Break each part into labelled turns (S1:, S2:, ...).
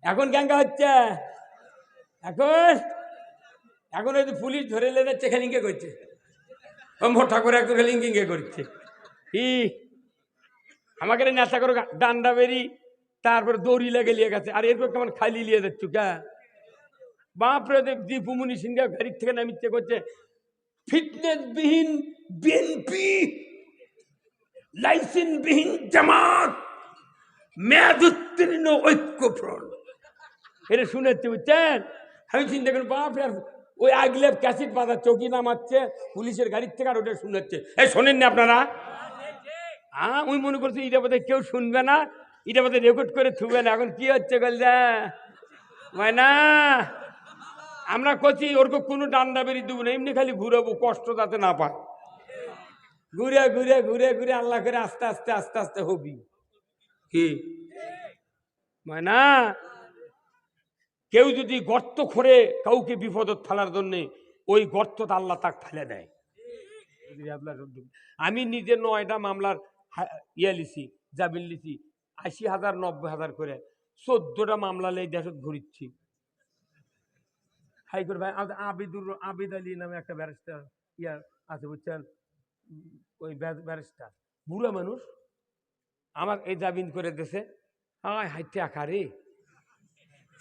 S1: এখন গ্যাঙ্গা হচ্ছে, এখন এখন ওই পুলিশ ধরে লেগে চেখালিঙ্গে করছে, ও মোটা করে একটু লিঙ্গিঙ্গে করছে। কি আমাকে নেশা করো ডান্ডা বেরি, তারপরে দড়ি লেগে লিয়ে গেছে। আর এরপর কেমন খালি লিয়ে যাচ্ছ কা বাপরে, দীপুমনি সিংহা গাড়ির থেকে নামিচ্ছে করছে ফিটনেস বিহীন বিএনপি, লাইসেন্স বিহীন জামাত, মেয়াদ উত্তীর্ণ ঐক্যফ্রন্ট। এটা শুনেছে বুঝছেন? আমি চিন্তা করি বাপরে, ওই আগলে ক্যাসিট বাঁধা চৌকি নামাচ্ছে পুলিশের গাড়ির থেকে, আর ওটা শুনেছে। এই শোনেননি আপনারা? হ্যাঁ, ওই মনে করছি এটা বোধহয় কেউ শুনবে না, এটা বোধহয় রেকর্ড করে থুবে না। এখন কি হচ্ছে বলছে না, আমরা করছি ওরকম কোনো ডান্ডা বেরিয়ে দেবো না, এমনি খালি ঘুরাবো, কষ্ট যাতে না পায়। ঘুরে ঘুরে ঘুরে ঘুরে আল্লাহ করে আস্তে আস্তে আস্তে আস্তে হবি। কি না, কেউ যদি গর্ত খোঁড়ে কাউকে বিপদত ফেলার জন্যে, ওই গর্তটা আল্লাহ তাক ফেলে দেয়। আমি নিজে 9টা মামলার ইয়ে লিছি, জামিন লিছি, 80,000 90,000 করে 14টা মামলা লেই দেশত ঘুরিচ্ছি। হাইকোর্ট ভাই আবিদ আলী নামে একটা ব্যারিস্টার ইয়া আছে বুঝছেন, ওই ব্যারিস্টার বুড়া মানুষ, আমার এই জামিন করে দেশে। হাইতে আকারে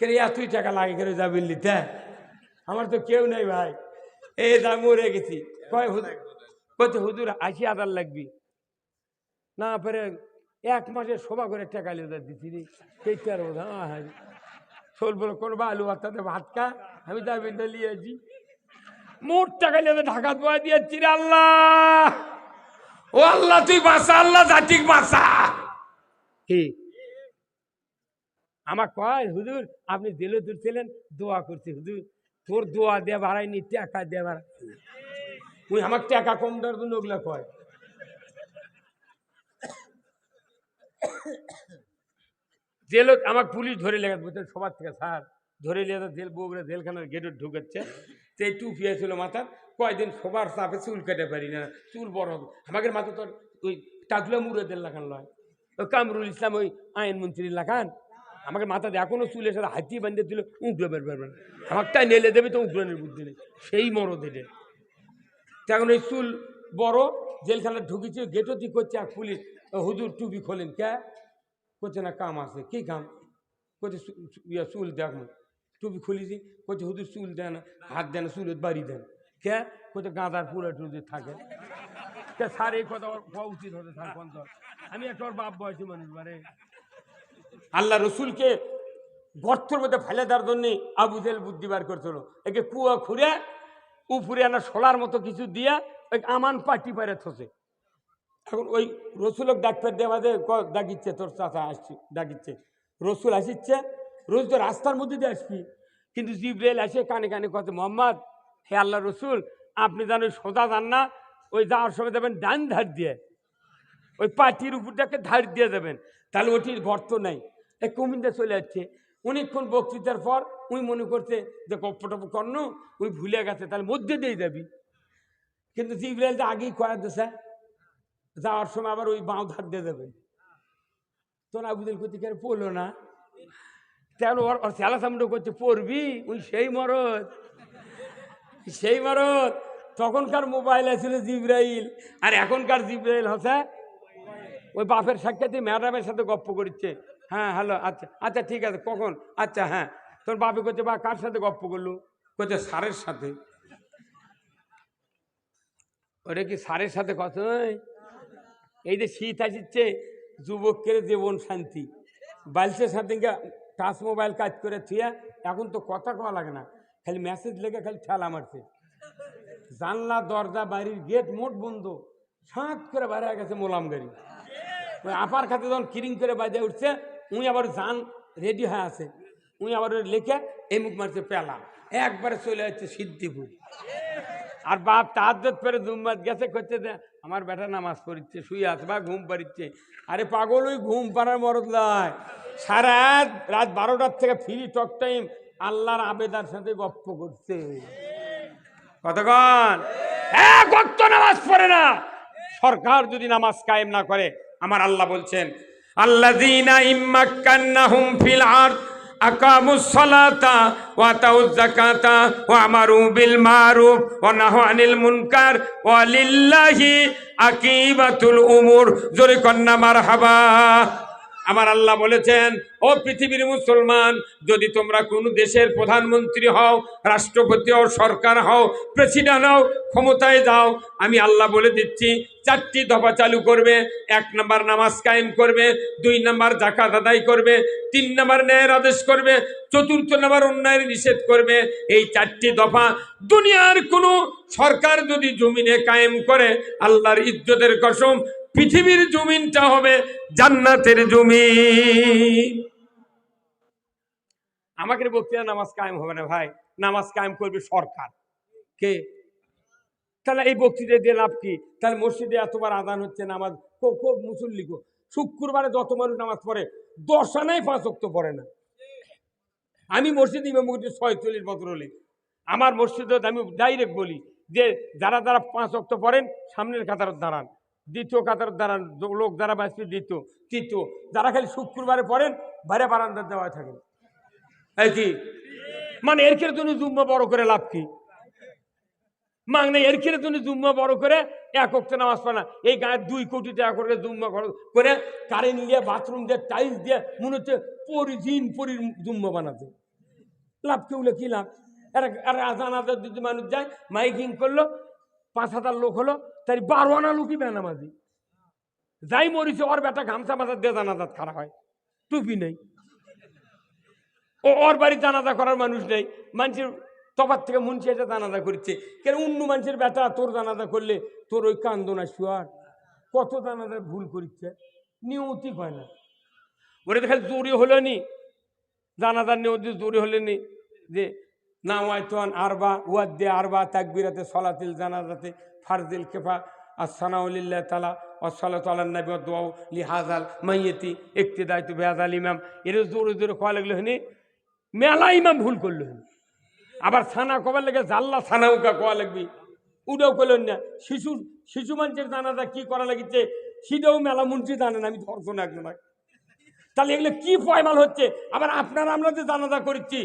S1: কে এতই টাকা লাগে করে জামিন নিতে, আমার তো কেউ নেই ভাই, এই দাম মরে গেছি। কইতে হুজুর 80,000 লাগবি না, পরে 1 মাসে সভা করে টাকা লিয়ে দিচ্ছি রে, সেইটার শোল বলো করবা আলু ভাতাতে ভাত খা, আমি জামিনটা লিয়েছি, মোট টাকা লিয়ে ঢাকা দোয়া দিয়েছি রে। আল্লাহ, ও আল্লাহ তুই বাঁচা, আল্লাহ জাতিক বাঁচা। কি আমার কয় হুজুর আপনি জেলে ধরছিলেন, দোয়া করছি হুজুর, তোর দোয়া দিয়ে বাড়াইনি, টাকা দিয়ে বাড়াই, তুই আমার টাকা কম দেওয়ার জন্য ওগুলা কয়। জেল আমার পুলিশ ধরে লেগে বুঝতে সবার থেকে স্যার ধরে লেগে জেল বগুড়া জেলখানার গেটে ঢুকাচ্ছে। সেই টুপি ছিল মাথা, কয়দিন সবার চাপে চুল কেটে পারি না, চুল বড় হবে। আমাদের মাথা তো ওই টাকলা মুরাদের লাখান লয়, ওই কামরুল ইসলাম ওই আইনমন্ত্রীর লাখান, আমাকে মাথাতে এখনো চুলের সাথে হাতি বান্ধে দিল, উঁকড়ে বের পারবে না, আমারটাই নেলে দেবে তো উঁকড়ানোর বুদ্ধি নেই, সেই মরদ এটে। তখন ওই চুল বড়, জেলখানা ঢুকিছে, গেটও ঠিক করছে, আর পুলিশ হুজুর টুপি খোলেন কে, করছে না কাম আছে। কি কাম? করছে চুল দেখ, টুপি খুলিছি, করছে হুজুর চুল দেন না, হাত দেন, চুলের বাড়ি দেন কে, করছে গাঁদার পুরা টুজে থাকে স্যার, এই কথা হওয়া উচিত হতে স্যার। আমি একটা ওর বাপ বয়সী মানুষ মানে। আল্লাহ রসুলকে গর্তের মধ্যে ফেলে দেওয়ার জন্যে আবু জেহেল বুদ্ধি বার করছিল, একে কুয়া খুঁড়ে উপরে আনা সোলার মতো কিছু দিয়া ওই আমান পাটি পারে থসে। এখন ওই রসুলক ডাক্তার দেওয়া ডাকিচ্ছে, তোর চাচা আসছি ডাকিচ্ছে, রসুল আসিচ্ছে, রোজ তো রাস্তার মধ্যে দিয়ে আসবি, কিন্তু জিব্রাইল আসে কানে কানে কথা, মোহাম্মদ হে আল্লাহ রসুল, আপনি যেন ওই সোজা যান না, ওই যাওয়ার সময় দেবেন ডান ধার দিয়ে, ওই পাটির উপরটাকে ধার দিয়ে দেবেন, তাহলে ওটির গর্ত নাই। এই কুমিন্দা চলে যাচ্ছে। অনেকক্ষণ বক্তৃতার পর উনি মনে করছে যে গপ্পটপ কর্ণ উনি ভুলে গেছে, তাহলে মধ্যে দিয়ে যাবি, কিন্তু জিব্রাইল তো আগেই কয়া দিছে, যাওয়ার সময় আবার ওই বাঁ ধার দিয়ে দেবেন। তোর আবুদের ক্ষতিকার পড়লো না, তেমন ওর চেলা চামড়ো করছে, পড়বি, ওই সেই মরদ, সেই মরদ। তখনকার মোবাইল আছিল জিব্রাইল, আর এখনকার জিব্রাইল হচ্ছে ওই বাপের সাক্ষাতে ম্যাডামের সাথে গপ্প করছে। হ্যাঁ হ্যালো, আচ্ছা আচ্ছা ঠিক আছে, কখন? আচ্ছা হ্যাঁ। তোর বাপে করছে বা কার সাথে গপ্প করলু? করছে স্যারের সাথে। ওটা কি স্যারের সাথে কথা? এই যে শীত আসছে, যুবকের জীবন শান্তি, বালসের সাথে টাচ মোবাইল কাজ করে থুয়া, এখন তো কথা কওয়া লাগে না, খালি মেসেজ লেগে খালি ঠেলা মারছে। জানলা দরজা বাড়ির গেট মোট বন্ধ, সাঁত করে বাইরে গেছে মোলাম গাড়ি, ওই আপার খাতে যখন কিরিং করে বাজে উঠছে, উনি আবার যান রেডি হয়ে আছে, উনি আবার লেখে এই মুখ মারছে পেলা, একবারে চলে যাচ্ছে সিদ্ধিপুর। আর বাপ তাহাজ্জুদ পড়ে জুম্মাত গেছে, করছে যে আমার বেটা নামাজ পড়িচ্ছে, শুয়ে আছে বা ঘুম পাড়িচ্ছে। আরে পাগল, ওই ঘুম পাড়ার মরদ নয়, সারা রাত 12টার থেকে ফ্রি টক টাইম আল্লাহর আবেদার সাথে গপ্প করছে। কতক্ষণ এক ওয়াক্ত নামাজ পড়ে না, সরকার যদি নামাজ কায়েম না করে, আমার আল্লাহ বলছেন আল্লাযীনা ইম্মাক্কান্নাহুম ফিল আরদ আকামুস সালাতা ওয়া আতাউজ যাকাতা ওয়া আমারু বিল মারুফ ওয়া নাহু আনিল মুনকার ওয়া লিল্লাহি আকিবাতুল উমুর। জোরে কন্না মারহাবা। আমার আল্লাহ বলেছেন, ও পৃথিবীর মুসলমান, যদি তোমরা কোনো দেশের প্রধানমন্ত্রী হও, রাষ্ট্রপতি হও, সরকার হও, প্রেসিডেন্ট হও, ক্ষমতায় যাও, আমি আল্লাহ বলে দিচ্ছি 4টি দফা চালু করবে। 1 নম্বর নামাজ কায়েম করবে, 2 নম্বর যাকাত আদায় করবে, 3 নম্বর ন্যায়ের আদেশ করবে, 4th নম্বর অন্যায়ের নিষেধ করবে। এই 4টি দফা দুনিয়ার কোনো সরকার যদি জমিনে কায়েম করে, আল্লাহর ইজ্জতের কসম, পৃথিবীর জমিনটা হবে জান্নাতের জমিন। আমাকে বক্তৃতা নামাজ কায়েম হবে না ভাই, নামাজ কায়েম করবে সরকার। কে? তাহলে এই বক্তৃতা দিয়ে লাভ কি? তাহলে মসজিদে এতবার আজান হচ্ছে, নামাজ মুসল্লি গো, শুক্রবারে যত মানুষ নামাজ পড়ে 10 আনায় 5 ওয়াক্ত পড়ে না। আমি মসজিদ ইমাম 46 বছর হলে আমার মসজিদে আমি ডাইরেক্ট বলি যে যারা যারা 5 ওয়াক্ত পড়েন সামনের কাতার দাঁড়ান, দ্বিতীয় কাতার দাঁড়ান, লোক যারা বাঁচবে দ্বিতীয়, তৃতীয়, যারা খালি শুক্রবারে পড়েন বাইরে বারান্দার দেওয়ায় থাকেন। এই কি মানে এর ক্ষেত্রে তুমি জুম্মা বড় করে লাভ কি? মানে এর ক্ষেত্রে তুমি জুম্মা বড় করে 1 ওয়াক্ত নামাজ পড়ে না। এই গায়ে 2 কোটি টাকা করে জুম্মা করে কারেন্ট দিয়ে, বাথরুম দিয়ে, টাইলস দিয়ে মনে হচ্ছে পরির জুম্মা বানাতে। লাভ কি? হলো কি লাভ? জানাজার যদি মানুষ যায়, মাইকিং করলো, 5,000 লোক হলো, তাই 12 আনা লোকই বেনামাজি। যাই মরিছে ওর বেটা গামছা মাথা দিয়ে জানাজাত খারাপ হয়, টুপি নেই, ওর বাড়ি জানাজা করার মানুষ নেই। মানুষের তফাত থেকে মুন্সি এসে জানাজা করছে, কেন অন্য মানুষের বেটা তোর জানাজা করলে তোর ওই কান্দনা শুয়ার কত জানাজা ভুল করছে, নিয়তি হয় না। ওরে দেখে জোরে হলো নি জানাজার নিয়তি, জোরে হলে নি যে নাওয়াইতুন আরবা ওয়াদ্দে আরবা তাকবীরাতে সলাতিল জানাজাতে ফারজিল কিফা আসসানাউলিল্লাহ তাআলা ওয়াসসালাতু আলান নবী ওয়া দুআ লিহাযাল মাইয়িতি ইক্তিদাইতু বিহাযাল ইমাম। এর জোরে জোরে কওয়া লাগলো হনি, মেলা ইমাম ভুল করলো। আবার ছানা কবার লাগে জাল্লা ছানাউকা কোয়া লাগবি, উডাও করলেন না। শিশু মানুষের জানাজা কি করা লাগিছে সেটাও মেলা মন্ত্রী জানেন, আমি ধরছো না একজন। তাহলে এগুলো কি পয়মাল হচ্ছে? আবার আপনারা আমরা যে জানাজা করেছি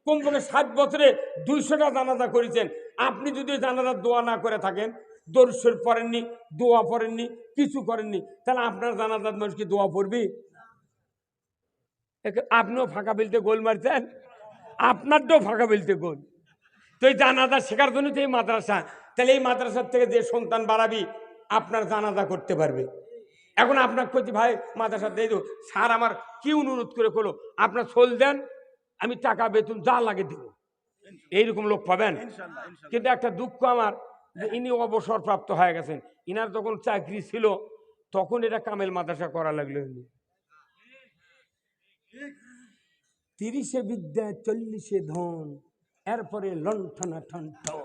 S1: কমপক্ষে 60 বছরে 200টা জানাজা করেছেন, আপনি যদি জানাজার দোয়া না করে থাকেন, দরুদ শরীফ পড়েননি, দোয়া পড়েননি, কিছু করেননি, তাহলে আপনার জানাজার মানুষ কি দোয়া পড়বি? আপনিও ফাঁকা বেলতে গোল মারছেন, আপনারটাও ফাঁকা বেলতে গোল। তো এই জানাজা শেখার জন্য তো এই মাদ্রাসা। তাহলে এই মাদ্রাসার থেকে যে সন্তান বাড়াবি আপনার জানাজা করতে পারবে। এখন আপনাকে বলছি ভাই মাদ্রাসা দিয়ে দেবো, স্যার আমার কি অনুরোধ করে করলো, আপনার সোল দেন, আমি টাকা বেতন যা লাগে দেবো, এইরকম লোক পাবেন। কিন্তু একটা দুঃখ আমার যে ইনি অবসরপ্রাপ্ত হয়ে গেছেন, ইনার যখন চাকরি ছিল তখন এটা কামেল মাদ্রাসা করা লাগলো। 30-এ বিদ্যা 40-এ ধন, এরপরে লণ্ঠনা ঠনঠন।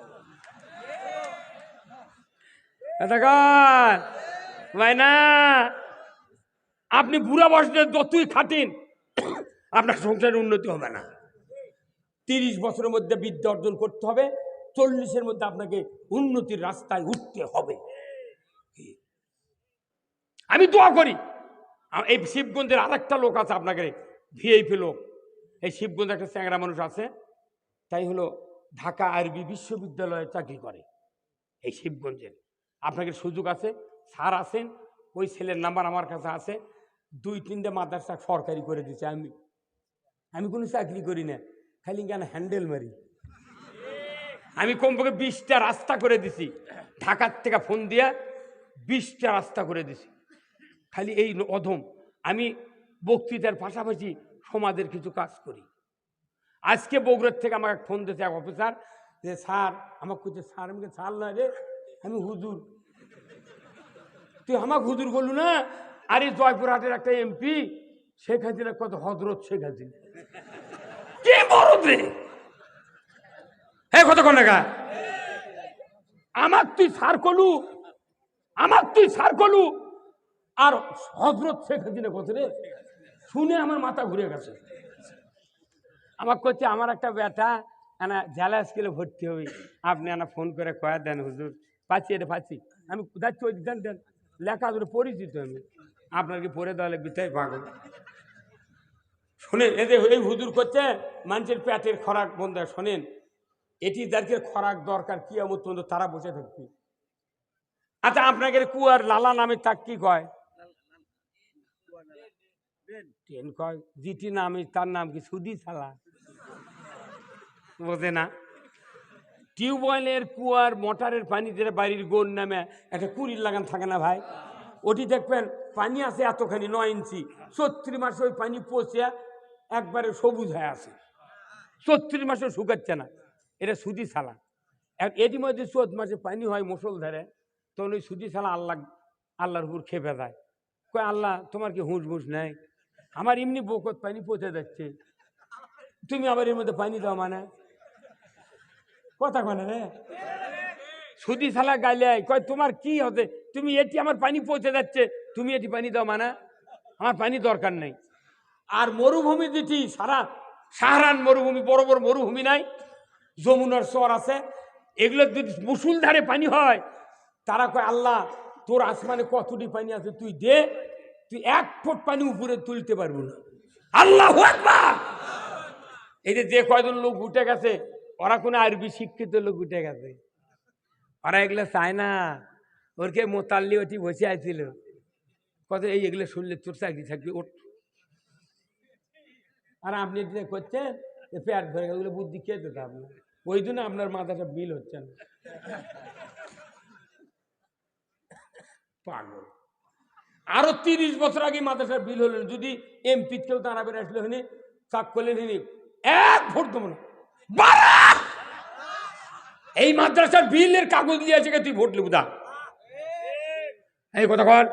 S1: ভাই না, আপনি বুড়া বয়সে যতই খাটেন আপনার সংসারের উন্নতি হবে না। 30 বছরের মধ্যে বিদ্যা অর্জন করতে হবে, 40-এর মধ্যে আপনাকে উন্নতির রাস্তায় উঠতে হবে। আমি দোয়া করি। এই শিবগঞ্জের আরেকটা লোক আছে আপনাকে, ভিআইপি লোক, এই শিবগঞ্জে একটা চ্যাংরা মানুষ আছে, তাই হলো ঢাকা আরবি বিশ্ববিদ্যালয়ে চাকরি করে এই শিবগঞ্জের। আপনাকে সুযোগ আছে, স্যার আছেন, ওই ছেলের নাম্বার আমার কাছে আছে। 2-3টে মাদ্রাসা সরকারি করে দিচ্ছে। আমি কোনো চাকরি করি না, খালি কেন হ্যান্ডেল মারি। আমি কমপক্ষে 20টা রাস্তা করে দিছি, ঢাকার থেকে ফোন দিয়া 20টা রাস্তা করে দিছি। খালি এই অধম আমি বক্তৃতার পাশাপাশি সমাজের কিছু কাজ করি। আজকে বগুড়ার থেকে আমাকে ফোন দিয়েছে এক অফিসার, যে স্যার আমাকে খুঁজছে। স্যার আমাকে স্যার নয় রে, আমি হুজুর। তুই আমাকে হুজুর বললু না? আরে জয়পুরহাটের একটা এমপি শেখ হাসিনা, কত হজরত শেখ হাসিনা, কে বড় রে? হ্যাঁ, কত কন্যা আমার তুই স্যার কলু, আমার তুই স্যার কলু, আর হজরত শেখ হাসিনা কত রে? শুনে আমার মাথা ঘুরে গেছে। আমার করছে আমার একটা বেটা এনা জেলা স্কুলে ভর্তি হবে, আপনি এনা ফোন করে কয়া দেন হুজুর। পাচ্ছি, এটা পাচ্ছি, আমি যাচ্ছি, ওই দেন দেন, লেখা ধরে পরিচিত আমি, আপনার কি পড়ে দেওয়া লাগবে? তাই পাগল শুনেন, এই হুজুর করছে মানুষের পেটের খোরাক বন্ধ। শোনেন, এটি যাদের খোরাক দরকার কিয়ামত পর্যন্ত তারা বসে থাকবে। আচ্ছা, আপনাকে কুয়ার লালা নামে তাক কি কয়? ট্রেন কয়। জিটি নামে তার নাম কি? সুদি ছালা। বোঝে না। টিউবওয়েলের কুয়ার মোটরের পানি যেটা বাড়ির গোল নামে একটা কুড়ির লাগান থাকে না ভাই, ওটি দেখবেন পানি আছে এতখানি 9 ইঞ্চি, 34 মাসে ওই পানি পচে একবারে সবুজ হয়ে আছে, 34 মাসে শুকাচ্ছে না। এটা সুদি ছালা। এটি মধ্যে 14 মাসে পানি হয় মুসল ধরে, তখন ওই সুদি ছালা আল্লাহর উপর খেপে যায়। কয়, আল্লাহ তোমার কি হুঁশ মুশ নাই? আমার এমনি বকত পানি পচে যাচ্ছে, তুমি আবার এর মধ্যে পানি দাও মানে? কথা কয় না রে। সুদি ছালা গাইলে কয় তোমার কি হতে, তুমি এটি আমার পানি পৌঁছে যাচ্ছে, তুমি এটি পানি দাও মানে? আমার পানি দরকার নেই। আর মরুভূমি যেটি সাহারান মরুভূমি, বড় বড় মরুভূমি নাই, যমুনার চর আছে, এগুলো যদি মুসুলধারে পানি হয়, তারা কয় আল্লাহ তোর আসমানে কতটি পানি আছে তুই দে, তুই 1 ফুট পানি উপরে তুলতে পারবো না। আল্লাহু আকবার। এই যে কয়জন লোক উঠে গেছে, ওরা কোনো আরবি শিক্ষিত লোক উঠে গেছে, ওরা এগুলো চায় না। ওরকে মোতাল্লি ওটি বসে আইছিল, কত এই এগুলো শুনলে তোর চাকরি থাকবে ওঠ। আর আপনি এটা করছেন পেট ভরে গেল, বুদ্ধি কে দিতে আপনার? ওই জন্য আপনার মাথাটা বিল হচ্ছে না। পাগল। আরো 30 বছর আগে মাদ্রাসার বিল হলেন, যদি এমপি কেউ দাঁড়াবেন আসলে হয়নি, চাক করলেন হিনি 1 ভোট দেবো না। এই মাদ্রাসার বিলের কাগজ দিয়ে আছে, তুই ভোট লিখু দা। এই কথা কর।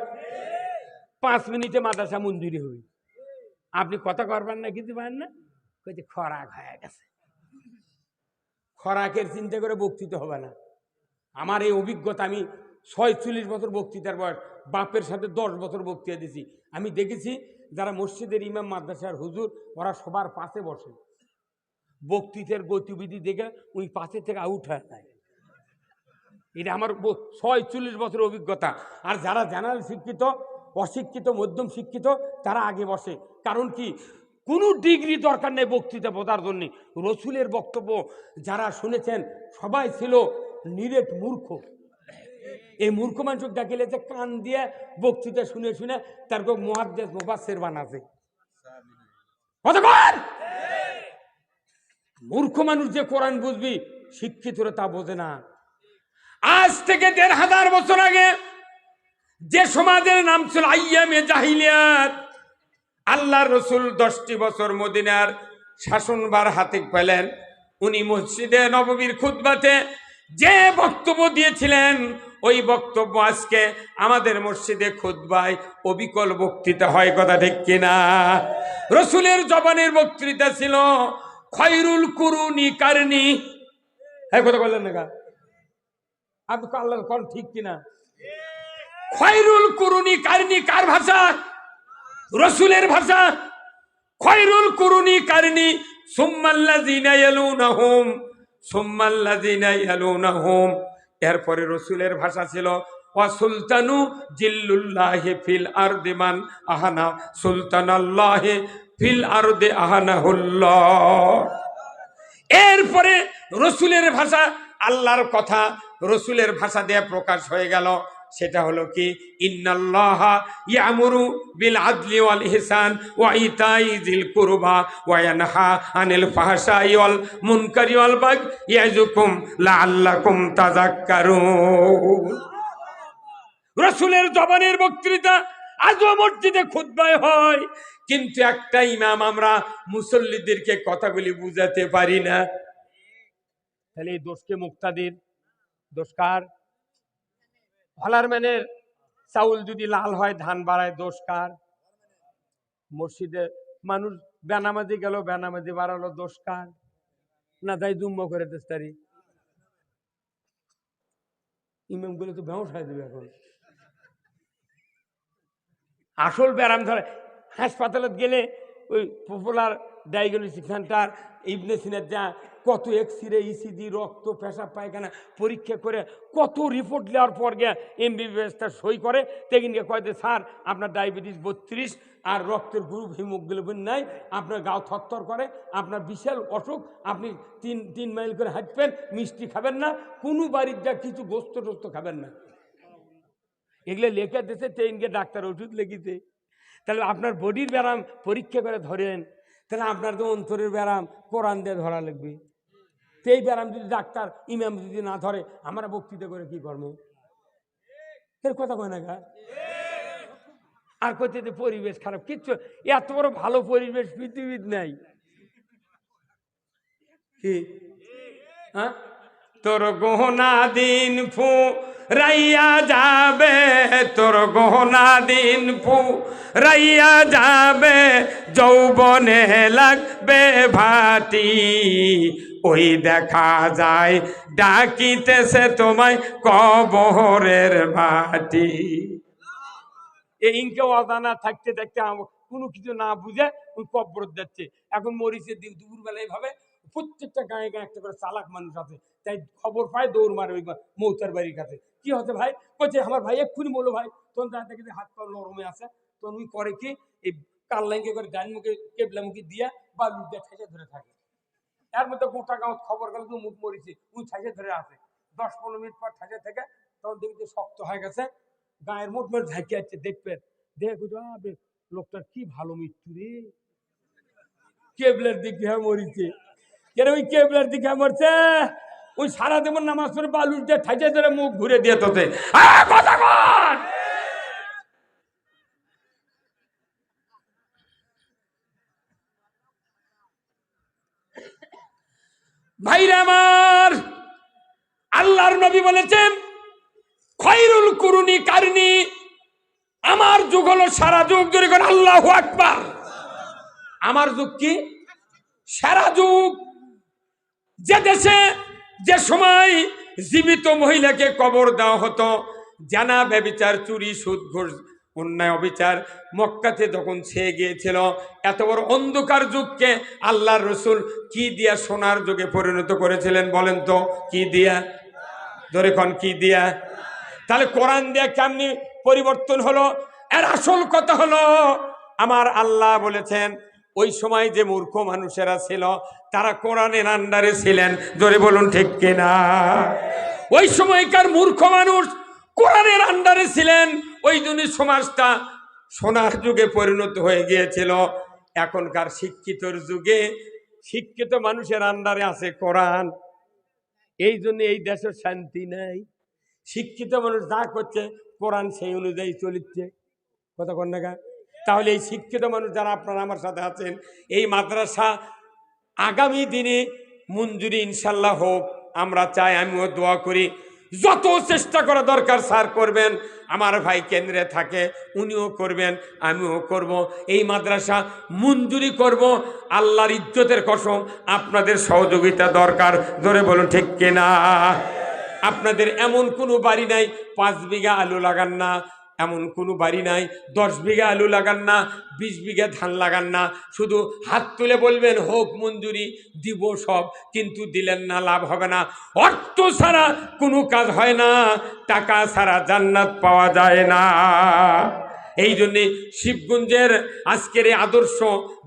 S1: 5 মিনিটে মাদ্রাসা মঞ্জুরি হবে। আপনি কথা করবেন না, কিছু পারেন না, কইছে খরাক হয়ে গেছে। খরাকের চিন্তা করে বক্তৃতা হবে না। আমার এই অভিজ্ঞতা, আমি 46 বছর বক্তৃতার বয়স, বাপের সাথে 10 বছর বক্তৃতা দিছি। আমি দেখেছি যারা মসজিদের ইমাম, মাদ্রাসার হুজুর, ওরা সবার পাশে বসে, বক্তৃতার গতিবিধি দেখে ওই পাশে থেকে আউট হয়ে যায়। এটা আমার 46 বছর অভিজ্ঞতা। আর যারা জেনারেল শিক্ষিত, অশিক্ষিত, মধ্যম শিক্ষিত, তারা আগে বসে। কারণ কি, কোনো ডিগ্রি দরকার নেই বক্তৃতা বোঝার জন্যে। রসুলের বক্তব্য যারা শুনেছেন সবাই ছিল নিরেট মূর্খ। এই মূর্খ মানুষ ডাকিলে যে কান দিয়ে বক্তৃতা শুনে শুনে তার মুহাদ্দিস মুফাসসির বানাছে। মূর্খ মানুষ যে কোরআন বুঝবি, শিক্ষিতরা তা বোঝে না। আজ থেকে 1500 বছর আগে যে সমাজের নাম ছিল আইয়ামে জাহিলিয়াত, আল্লাহর রসুল 10টি বছর মদিনার শাসনভার হাতে পেলেন। উনি মসজিদে নববীর খুতবাতে যে বক্তব্য দিয়েছিলেন, ওই বক্তব্য আজকে আমাদের মসজিদে খুতবায় অবিকল বক্তৃতা হয়। কথা ঠিক কিনা? রসুলের জবানের বক্তৃতা ছিল খয়রুল কুরুনি কারনি। হ্যাঁ, কথা বললেন না? আপনি আল্লাহ কোন ঠিক কিনা? খয়রুল কুরুনি কারনি কার ভাষা? রসুলের ভাষা। খয়রুল কুরুনি কারনি সুম্মাল্লাযিনা ইয়ালুনাহুম সুম্মাল্লাযিনা ইয়ালুনাহুম। এরপরে রসুলের ভাষা ছিল ওয়া সুলতানু জিল্লুল্লাহি ফিল আরদি মান আহানা সুলতানাল্লাহি ফিল আরদি আহানাহুল্লাহ। এরপরে রসুলের ভাষা, আল্লাহর কথা রসুলের ভাষা দিয়ে প্রকাশ হয়ে গেল। সেটা হলো কি, ইন্নাল্লাহা ইয়ামুরু বিল আদলি ওয়াল ইহসান ওয়া ইতাই যিল কুরবা ওয়া ইয়ানহা আনিল ফাহশাই ওয়াল মুনকারি ওয়াল বাগই ইয়াযুকুম লাআল্লাকুম তাযাক্কারুন। রসুলের জবানের বক্তৃতা আজও মসজিদে খুতবায় হয়, কিন্তু একটা ইমাম আমরা মুসল্লিদেরকে কথাগুলি বুঝাতে পারি না। তাহলে এই দোষকে মুক্তাদির, দোষ কার? হলার ম্যানের চাউল যদি লাল হয়, ধান বাড়ায়, দোষ কার? মসজিদে মানুষ বেনামাজি গেল, বেনামাজি বাড়ালো, দোষ কার? না তাই জুম্ম করে তেস্তারি ইমাম গুলো তো বেহস হয়ে দেবে এখন। আসল ব্যারাম ধরে হাসপাতালে গেলে ওই পপুলার ডায়াগনস্টিক সেন্টার, ইবনে সিনার যা কত এক্সরে ইসিজি রক্ত পেশাব পায়খানা পরীক্ষা করে কত রিপোর্ট নেওয়ার পর গিয়ে এমবিবিএসটা সই করে তেকিনকে কয় যে স্যার আপনার ডায়াবেটিস 32 আর রক্তের গ্রুপ হিমোগ্লোবিন নাই, আপনার গাও থরথর করে, আপনার বিশাল অসুখ, আপনি 3 মাইল করে হাঁটবেন, মিষ্টি খাবেন না, কোনো বাড়ির যা কিছু গোস্ত টোস্ত খাবেন না। এগুলো লেখা দিয়েছে, ট্রেনকে ডাক্তার ওষুধ লেগেছে। তাহলে আপনার বডির ব্যায়াম পরীক্ষা করে ধরেন, তাহলে আপনার তো অন্তরের ব্যায়াম কোরআন দিয়ে ধরা লাগবে। সেই ব্যায়াম যদি ডাক্তার ইমাম যদি না ধরে, আমরা বক্তৃতা করে কি করবো? এর কথা কয় না গা। আর কোথায় যে পরিবেশ খারাপ, কিচ্ছু এত বড় ভালো পরিবেশ পৃথিবীর নাই। কি হ্যাঁ, তোর গহনা দিন ফু রাইয়া যাবে, তোর গহনা দিন ফু রাইয়া যাবে, যৌবনে লাগবে ভাটি, ওই দেখা যায় ডাকিতেছে তোমায় কবরের ভাটি। এই ইনকে অজানা থাকতে থাকতে কোনো কিছু না বুঝে ওই কবর যাচ্ছে। এখন মরিচের দিন দুপুরবেলায় ভাবে প্রত্যেকটা গায়ে গায়ে একটা করে চালাক মানুষ আছে, তাই খবর পায় দৌড় মারে ওই মৌতার বাড়ির কাছে। কি হচ্ছে ভাই? বলছে আমার ভাই এক্ষুনি বললো ভাই, তখন তার দেখে হাত পা নরমে আছে, তখন ওই করে কি এই কাল্লাইকে করে ডান মুখে কেবলামুখী দিয়া বালুর দিয়ে ঠেসে ধরে থাকে। এর মধ্যে গোটা গাঁত খবর গেল তো মুখ মরিছে, ওই ঠেসে ধরে আছে। 10-15 মিনিট পর ঠেসে থেকে তখন দেখি শক্ত হয়ে গেছে, গায়ের মোট মোট ঝাঁকিয়ে যাচ্ছে। দেখবেন দেখে লোকটার কি ভালো মৃত্যু রে, কেবলের দিকে মরিছে। কেন ওই কেবলের দিকে মরছে? ওই সারা যেমন নামাজ পড়ে বালুর দিয়ে ঠাইতে ধরে মুখ ঘুরে দিয়ে তোতে কথা কন। ভাইরা আমার, আল্লাহর নবী বলেছেন খৈরুল কুরুনি কারনি, আমার যুগ হলো সারা যুগ। ধরে করেন আল্লাহু আকবার। আমার যুগ কি? সারা যুগ। যে দেশে যে সময় জীবিত মহিলাকে কবর দেওয়া হতো, জানা ব্যভিচার চুরি সুদ ঘুষ অন্যায় অবিচার মক্কাতে যখন ছেয়ে গিয়েছিল, এত বড় অন্ধকার যুগকে আল্লাহর রসুল কি দিয়া সোনার যুগে পরিণত করেছিলেন বলেন তো? কি দিয়া? ধরে কোন কি দিয়া? তাহলে কোরআন দিয়া কেমনি পরিবর্তন হলো? এর আসল কথা হলো আমার আল্লাহ বলেছেন ওই সময় যে মূর্খ মানুষেরা ছিল তারা কোরআনের আন্ডারে ছিলেন। জোরে বলুন ঠিক কিনা? ওই সময়কার মূর্খ মানুষ কোরআনের আন্ডারে ছিলেন, ওই জন্য সমাজটা সোনার যুগে পরিণত হয়ে গিয়েছিল। এখনকার শিক্ষিতর যুগে শিক্ষিত মানুষের আন্ডারে আছে কোরআন, এই জন্য এই দেশের শান্তি নাই। শিক্ষিত মানুষ যা করছে কোরআন সেই অনুযায়ী চলিচ্ছে। কথা কন না? তাহলে এই শিক্ষিত মানুষ যারা আপনারা আমার সাথে আছেন, এই মাদ্রাসা আগামী দিনে মঞ্জুরি ইনশাল্লাহ হোক আমরা চাই, আমিও দোয়া করি। যত চেষ্টা করা দরকার স্যার করবেন, আমার ভাই কেন্দ্রে থাকে উনিও করবেন, আমিও করব। এই মাদ্রাসা মঞ্জুরি করব, আল্লাহর ইজ্জতের কসম আপনাদের সহযোগিতা দরকার। জোরে বলুন ঠিক কিনা? আপনাদের এমন কোনো বাড়ি নাই 5 বিঘা আলু লাগান না, এমন কোনো বাড়ি নাই 10 বিঘা আলু লাগান না, 20 বিঘা ধান লাগান না, শুধু হাত তুলে বলবেন হোক মঞ্জুরি, দিব সব, কিন্তু দিলেন না, লাভ হবে না। অর্থ ছাড়া কোনো কাজ হয় না, টাকা ছাড়া জান্নাত পাওয়া যায় না। এই জন্যে শিবগঞ্জের আজকের এই আদর্শ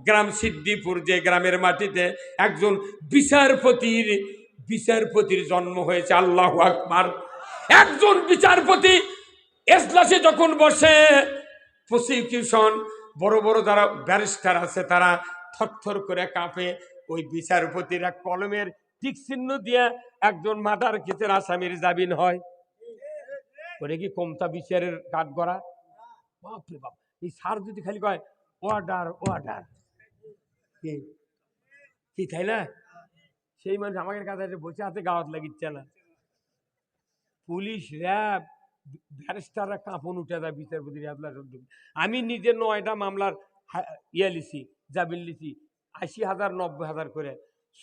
S1: গ্রাম সিদ্দিপুর, যে গ্রামের মাটিতে একজন বিচারপতির জন্ম হয়েছে। আল্লাহু আকবার। একজন বিচারপতি এজলাসে যখন বসে, প্রসিকিউশন বড় বড় যারা ব্যারিস্টার আছে তারা থরথর করে কাঁপে। ওই বিচারপতিরা কলমের টিক চিহ্ন দিয়ে একজন মার্ডার কেসের আসামির জামিন হয়। ওরে কি কমতা বিচারের কাঠ গড়া? বাপরে বাপ! এই স্যার যদি খালি কয় অর্ডার অর্ডার, কি তাই না? সেই মানুষ আমাদের কাছে বসে আছে, গাওয়াত লাগিচ্ছে না। পুলিশ, র্যাব, ব্যারিস্টাররা কাঁপন উঠে যায় বিচারপতির হাতলা শব্দ। আমি নিজে 9টা মামলার লিছি, জামিন লিছি, 80,000 90,000 করে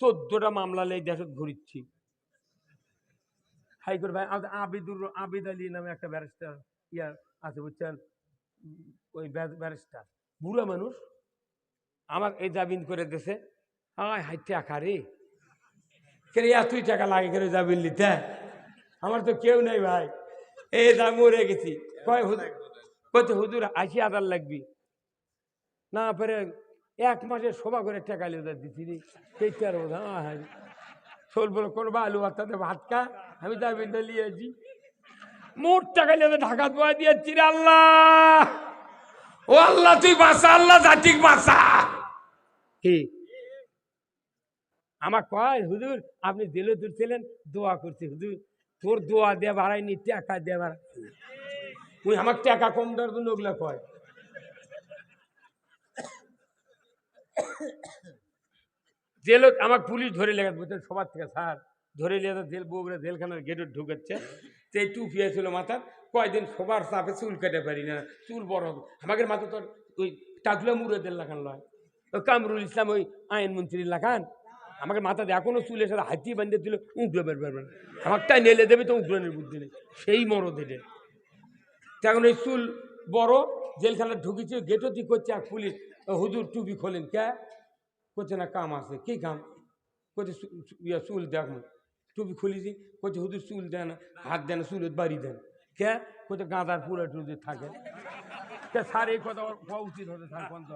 S1: 14টা মামলা এই দেশত ঘুরিচ্ছি। হাইকোর্ট ভাই আবিদ আলী নামে একটা ব্যারিস্টার আছে বুঝছেন, ওই ব্যারিস্টার বুড়া মানুষ, আমার এই জামিন করে দেশে হাইতে আকারে কে এতই টাকা লাগে করে যাবেন নিতে? আমার তো কেউ নেই ভাই, এই যা মরে গেছি। কয় কইতে হুজুর ৮০,০০০ লাগবি না পরে ১ মাসে সভা করে টাকা লিয়ে দিচ্ছি সেইটা আর শোল বলো করবা আলু ভাতটাতে ভাত খা, আমি যাবেন লিয়েছি মোট টাকা লিয়ে ঢাকা দোয়া দিয়েছি রে আল্লাহ। ও আল্লাহ তুই বাঁচা, আল্লাহ জাতিক বাঁচা। কি আমার কয় হুজুর আপনি দিলে তুলছিলেন, দোয়া করছি হুজুর তোর দোয়া দিয়ে বাড়াইনি, টাকা দিয়ে বাড়াই। তুই আমার টাকা কম দেওয়ার জন্য ওগুলা কয়। জেল আমাকে পুলিশ ধরে লেগে বুঝতে সবার থেকে স্যার ধরে নিয়ে জেল বগুড়া জেলখানার গেটে ঢুকাচ্ছে। তো এই টুপি ছিল মাথার, কয়দিন সবার চাপে চুল কেটে পারি না, চুল বড় আমাদের মাথা তো ওই টাকলা মুরাদের লাগান লয়, ওই কামরুল ইসলাম ওই আইনমন্ত্রীর লাগান আমাকে মাথাতে এখনো চুলের সাথে হাতি বাঁধে দিল, উঁকড়ে বের পারবেন আমারটাই নেলে দেবে তো উঁকড়ানোর বুদ্ধি নেই, সেই মরদ এটে। তখন ওই চুল বড় জেলখানা ঢুকেছে, গেটও ঠিক করছে, আর পুলিশ হুজুর টুপি খোলেন কে? করছে না কাম আছে। কি কাম? করছে চুল দেখ, টুপি খুলেছি, করছে হুজুর চুল দেন, হাত দেন, চুলের বাড়ি দেন কে? করছে গাঁদার পুরা টুজে থাকে। স্যার এই কথা হওয়া উচিত হতে স্যার পঞ্চ,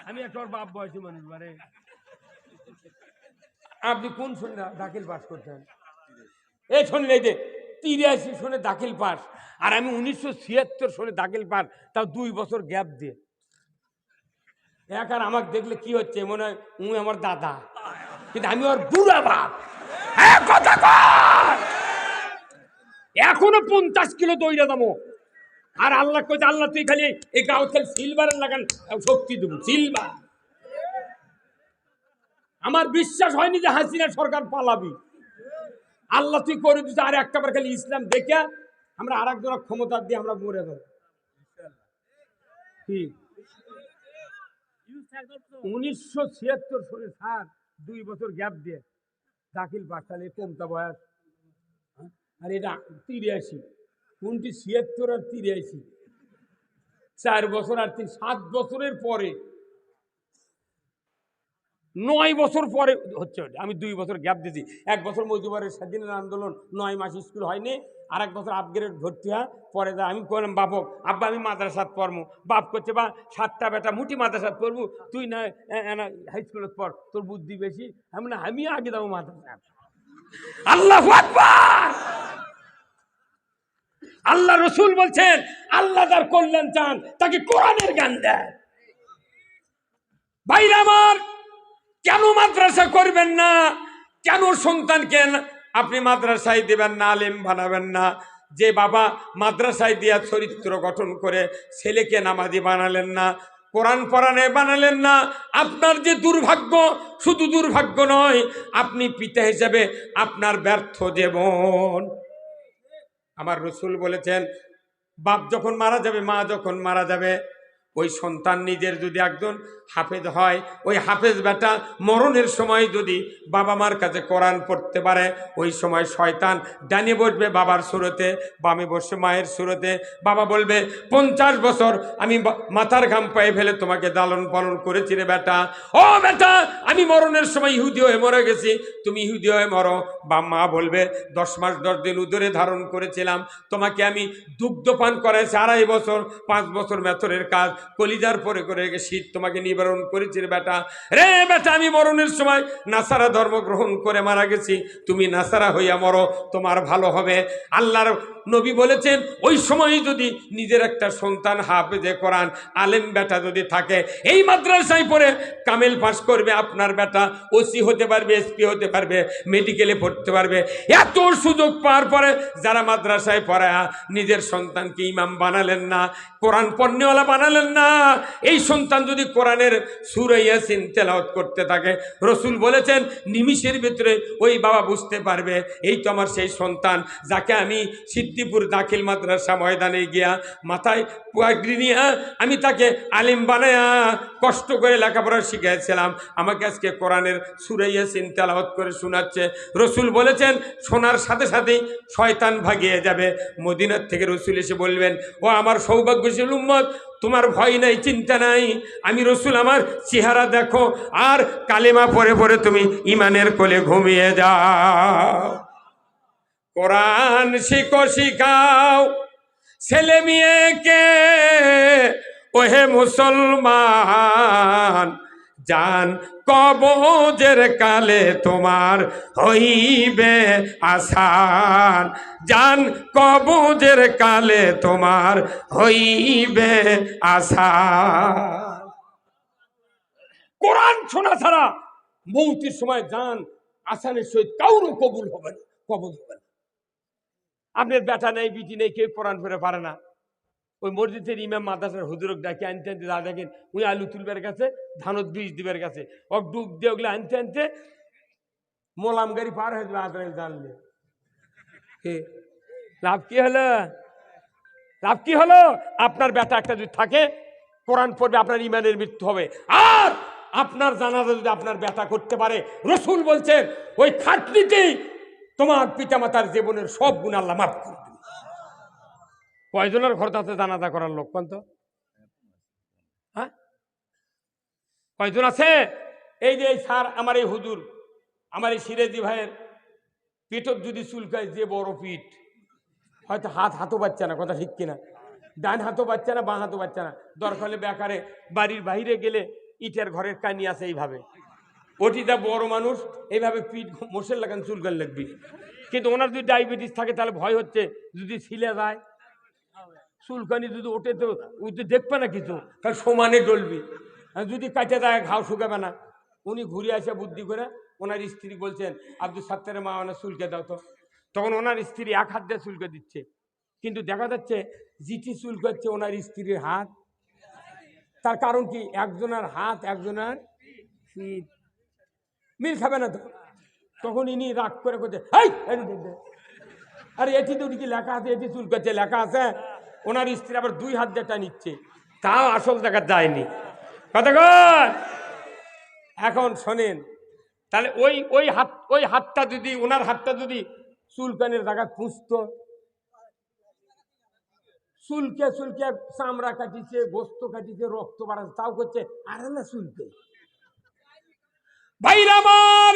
S1: আমি একটা ওর বাপ বয়সী মানুষ বারে। আপনি কোন শুনে দাখিল পাস করতেন? এই শুনলে যে ৮৩ সনে দাখিল পাস, আর আমি ১৯৭৬ সনে দাখিল পাস, তাও ২ বছর গ্যাপ দিয়ে। এক আর আমাকে দেখলে কি হচ্ছে মনে হয় আমার দাদা, কিন্তু আমি ওর বুড়া বাপ। এখনো ৫০ কিলো দইরা দামো। আর আল্লাহ কইছে আল্লাহ তুই খালি এই গাঁও খালি সিলভারের লাগান শক্তি দেবো, সিলভার। আমার বিশ্বাস হয়নি যে হাসিনা সরকার পালাবি, আল্লাহ তুই করে দিচ্ছ। আর একটাবার খালি ইসলাম দেখে আমরা আর একজনের ক্ষমতা দিয়ে আমরা মরে যাবো। কি ১৯৭৬ সনে স্যার ২ বছর গ্যাপ দিয়ে দাখিল পাস, তাহলে কমতা বয়স। আর এটা ৮৩, কোনটি ৭৬ আর ৮৩, ৪ বছর আর ৭ বছরের পরে, ৯ বছর পরে হচ্ছে। আমি 2 বছর গ্যাপ দিয়েছি। 1 বছর মজুবারের স্বাধীনতা আন্দোলন 9 মাস স্কুল হয়নি, আর 1 বছর আপগ্রেড ভর্তি হয়। পরে যা আমি করলাম বাপক, আব্বা আমি মাদ্রাসাত পড়বো। বাপ করছে বা 7টা বেটা মুটি মাদ্রাসাত পড়বো, তুই না হাই স্কুলত পড়, তোর বুদ্ধি বেশি। আমি না, আমি আগে যাবো মাদ্রাসা। আল্লাহু আকবার। আল্লাহ রসুল বলছেন আল্লাহ যার কল্যাণ চান তাকে কোরআনের জ্ঞান দেয়। ভাইরা আমার, কেন মাদ্রাসা করবেন না? কেন সন্তানকে আপনি মাদ্রাসায় দিবেন না, আলেম বানাবেন না? যে বাবা মাদ্রাসায় দিয়া চরিত্র গঠন করে ছেলেকে নামাজি বানালেন না, কোরআন পড়ানে বানালেন না, আপনার যে দুর্ভাগ্য, শুধু দুর্ভাগ্য নয়, আপনি পিতা হিসেবে আপনার ব্যর্থ জীবন। আমার রসুল বলেছেন বাপ যখন মারা যাবে, মা যখন মারা যাবে, ওই সন্তান নিজের যদি একজন হাফেজ হয়, ওই হাফেজ বেটা মরণের সময় যদি বাবা মার কাছে কোরআন পড়তে পারে, ওই সময় শয়তান ডানে বসবে বাবার সুরতে, বামে বসবে মায়ের সুরতে। বাবা বলবে ৫০ বছর আমি মাথার ঘাম পায়ে ফেলে তোমাকে লালন পালন করেছি রে বেটা, ও বেটা আমি মরণের সময় ইহুদি হয়ে মরে গেছি, তুমি ইহুদি হয়ে মরো। বা মা বলবে 10 মাস 10 দিন উদরে ধারণ করেছিলাম, তোমাকে আমি দুগ্ধপান করাইছি 2.5 বছর, 5 বছর মেথরের কাজ, কলিজার পরে করে শীত তোমাকে নিবারণ করেছি রে বেটা। রে বেটা আমি মরণের সময় নাসারা ধর্ম গ্রহণ করে মারা গেছি, তুমি নাসারা হইয়া মরো, তোমার ভালো হবে। আল্লাহর নবী বলেছেন ওই সময় যদি নিজের একটা সন্তান হাফেজে কোরআন আলেম বেটা যদি থাকে, এই মাদ্রাসায় পড়ে কামেল পাস করবে, আপনার বেটা ওসি হতে পারবে, এসপি হতে পারবে, মেডিকেলে পড়তে পারবে। এত সুযোগ পাওয়ার পরে যারা মাদ্রাসায় পড়ায় নিজের সন্তানকে ইমাম বানালেন না, কোরআন পড়নেওয়ালা বানালেন না, এই সন্তান যদি কোরআনের সূরা ইয়াসিন তেলাওয়াত করতে থাকে, রসুল বলেছেন নিমিষের ভিতরে ওই বাবা বুঝতে পারবে এই তো আমার সেই সন্তান, যাকে আমি সিদ্দিপুর দাখিল মাদ্রাসা ময়দানে গিয়া মাথায় পাগড়ি নিয়ে আমি তাকে আলিম বানায়া কষ্ট করে লেখাপড়া শিখিয়েছিলাম, আমাকে আজকে কোরআনের সূরা ইয়াসিন তেলাওয়াত করে শোনাচ্ছে। রসুল বলেছেন শোনার সাথে সাথেই শয়তান ভাগিয়ে যাবে। মদিনার থেকে রসুল এসে বলবেন ও আমার সৌভাগ্যশীল উম্মত, তোমার ভয় নাই, চিন্তা নাই, আমি রসুল, আমার চেহারা দেখো, আর কালেমা পরে পরে তুমি ইমানের কোলে ঘুমিয়ে যাও। কোরআন শিখো, শিখাও ছেলে মেয়েকে, ওহে মুসলমান, জান কবজের কালে তোমার হইবে আসান, জান কবজের কালে তোমার হইবে আসান। কোরআন শোনা ছাড়া মৌতের সময় জান আসানের সহিত কারো কবুল হবে না, কবুল হবে না। আপনার বেটা নেই, বিটি নেই, কেউ কোরআন পড়ে পারে না, ওই মসজিদের ইমাম মাদ্রাসার হুজুরক ডাকে আনতে আনতে যা দেখেন ওই আলু তুলবার কাছে, ধানত বীজ দিবার কাছে, ওক ডুব দিয়ে ওগুলো আনতে আনতে মোলাম গাড়ি পার হয়ে যাবে আজরাইল জানলে। লাভ কি হলো? লাভ কি হলো? আপনার বেটা একটা যদি থাকে কোরআন পড়বে, আপনার ইমানের মৃত্যু হবে। আর আপনার জানাজা যদি আপনার বেটা করতে পারে, রসুল বলছেন ওই খাটনিতেই তোমার পিতামাতার জীবনের সব গুণ আল্লাহ মাফ করে দেবে। কয়জনের ঘর আছে জানাজা করার লোক কোন তো? হ্যাঁ, কয়জন আছে? এই যে স্যার, আমার এই হুজুর, আমার এই সিরাজি ভাইয়ের পেটত যদি চুলকায়, যে বড় পিঠ, হয়তো হাতও বাচ্চা না, কথা ঠিক কিনা, ডান হাতও বাচ্চা না, বাঁ হাতও বাচ্চা না, দরকার হলে বেকারে বাড়ির বাইরে গেলে ইটের ঘরের কানি আছে এইভাবে, ওটিটা বড় মানুষ এইভাবে পিঠ মোষের লাগান চুলকান লাগবে। কিন্তু ওনার যদি ডায়াবেটিস থাকে তাহলে ভয় হচ্ছে যদি ছিলে যায়, চুলকানি যদি ওঠে তো ওই তো দেখবে না কিছু, কারণ সমানে ডলবি, যদি কাটে যায় ঘাও শুকাবে না। উনি ঘুরে আসে বুদ্ধি করে, ওনার স্ত্রী বলছেন আব্দুল সাত্তারের মা ওনার চুলকে দাও তো। তখন ওনার স্ত্রী এক হাত দিয়ে চুলকে দিচ্ছে, কিন্তু দেখা যাচ্ছে জিটি চুলকাচ্ছে ওনার স্ত্রীর হাত। তার কারণ কি? একজনের হাত একজনের পিঠ মিল খাবে না তো। তখন ইনি রাগ করে করছে, আরে এটি তো কি লেখা আছে, এটি চুলকাচ্ছে লেখা আছে। ওনার স্ত্রী আবার দুই হাত দিয়ে নিচ্ছে, তাও আসল দেখা যায়নি। কতক্ষণ? এখন শোনেন, তাহলে ওই হাতটা যদি, ওনার হাতটা যদি চুলকানের জায়গা পুষতো, চুলকে চুলকে চামড়া কাটিছে, গোস্ত কাটিছে, রক্ত বাড়াচ্ছে, তাও করছে আরে না চুলকে। ভাইরা আমার,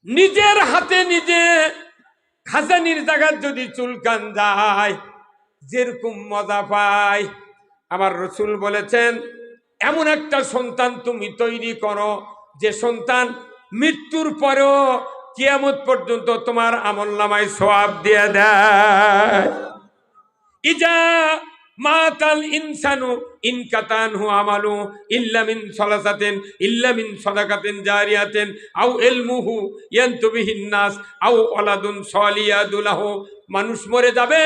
S1: নিজের হাতে নিজে খাজানির জায়গায় যদি চুলকান যায়, যেরকম মজা পায়, আমার রসুল বলেছেন এমন একটা সন্তান তুমি তৈরি করো যে সন্তান মৃত্যুর পরেও কিয়ামত পর্যন্ত তোমার আমলনামায় সওয়াব দিয়ে দেয়। ইজা মাতাল ইনসানু ইনকাতানহু আমালু ইল্লা মিন সালাসাতিন ইল্লা মিন সাদাকাতিন জারিয়াতিন আও ইলমুহু ইয়ানতুবিহিন নাস আও ওয়ালাদুন সালিয়াদু লাহু। মানুষ মরে যাবে,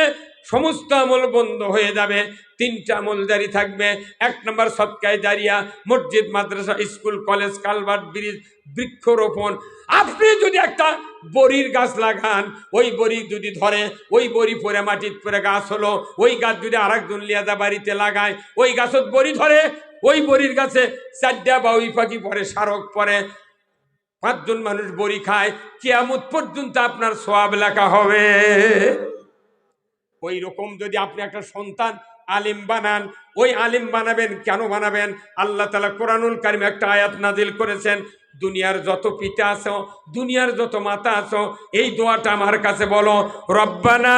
S1: সমস্ত আমল বন্ধ হয়ে যাবে, তিনটা আমল জারি থাকবে। এক নম্বর সদকায়ে জারিয়া, মসজিদ, মাদ্রাসা, স্কুল, কলেজ, কালভার্ট, ব্রিজ, বৃক্ষরোপণ। আপনি যদি একটা বড়ির গাছ লাগান, ওই বড়ি যদি ধরে, ওই বড়ি পরে মাটির পরে গাছ হলো, ওই গাছ যদি আরেকজন লিয়াদা বাড়িতে লাগায়, ওই গাছত বড়ি ধরে, ওই বড়ির গাছে চারটা বাউই পাখি পরে, শারক পরে, 5 জন মানুষ বড়ি খায়, কিয়ামত পর্যন্ত আপনার সওয়াব লেখা হবে। ওই রকম যদি আপনি একটা সন্তান আলিম বানান, ওই আলিম বানাবেন, কেন বানাবেন? আল্লাহ তাআলা কোরআনুল কারীমে একটা আয়াত নাজিল করেছেন, দুনিয়ার যত পিতা আছো, দুনিয়ার যত মাতা আছো, এই দোয়াটা আমার কাছে বলো, রব্বানা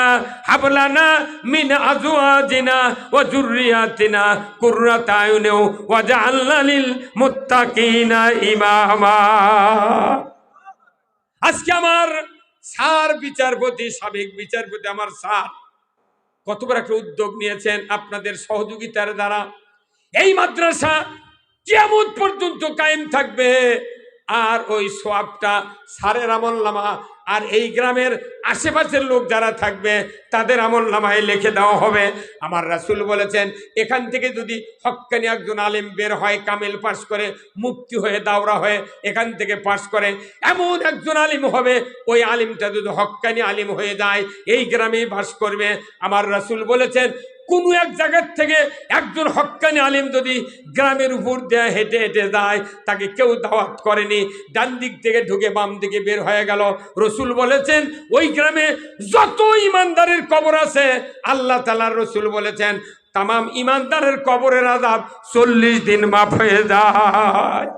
S1: হাবলানা মিন আজওয়াজিনা ওয়া যুররিয়াতিনা কুররাতা আয়ুন ওয়াজআলনা লিল মুত্তাকিনা ইমামা। আজকে আমার স্যার বিচারপতি, সাবেক বিচারপতি আমার স্যার কত বড় একটা উদ্যোগ নিয়েছেন আপনাদের সহযোগিতার দ্বারা। এই মাদ্রাসা কিয়ামত পর্যন্ত কায়েম থাকবে, আর ওই সওয়াবটা স্যারের আমলনামা আর এই গ্রামের আশেপাশের লোক যারা থাকবে তাদের আমলনামায় লিখে দেওয়া হবে। আমার রাসূল বলেছেন, এখান থেকে যদি হক্কানি একজন আলেম বের হয়, কামেল পাশ করে, মুফতি হয়ে, দাওরা হয়ে এখান থেকে পাশ করে, এমন একজন আলিম হবে, ওই আলিমটা যদি হক্কানি আলিম হয়ে যায়, এই গ্রামেই বাস করবে। আমার রাসূল বলেছেন, কোনো এক জায়গার থেকে একজন হক্কানি আলিম যদি গ্রামের উপর দিয়ে হেঁটে হেঁটে যায়, তাকে কেউ দাওয়াত করেনি, ডান দিক থেকে ঢুকে বাম দিকে বের হয়ে গেল, রসুল বলেছেন ওই গ্রামে যত ইমানদারের কবর আছে, আল্লাহ তাআলার রসুল বলেছেন তামাম ইমানদারের কবরের আযাব 40 দিন মাফ হয়ে যায়।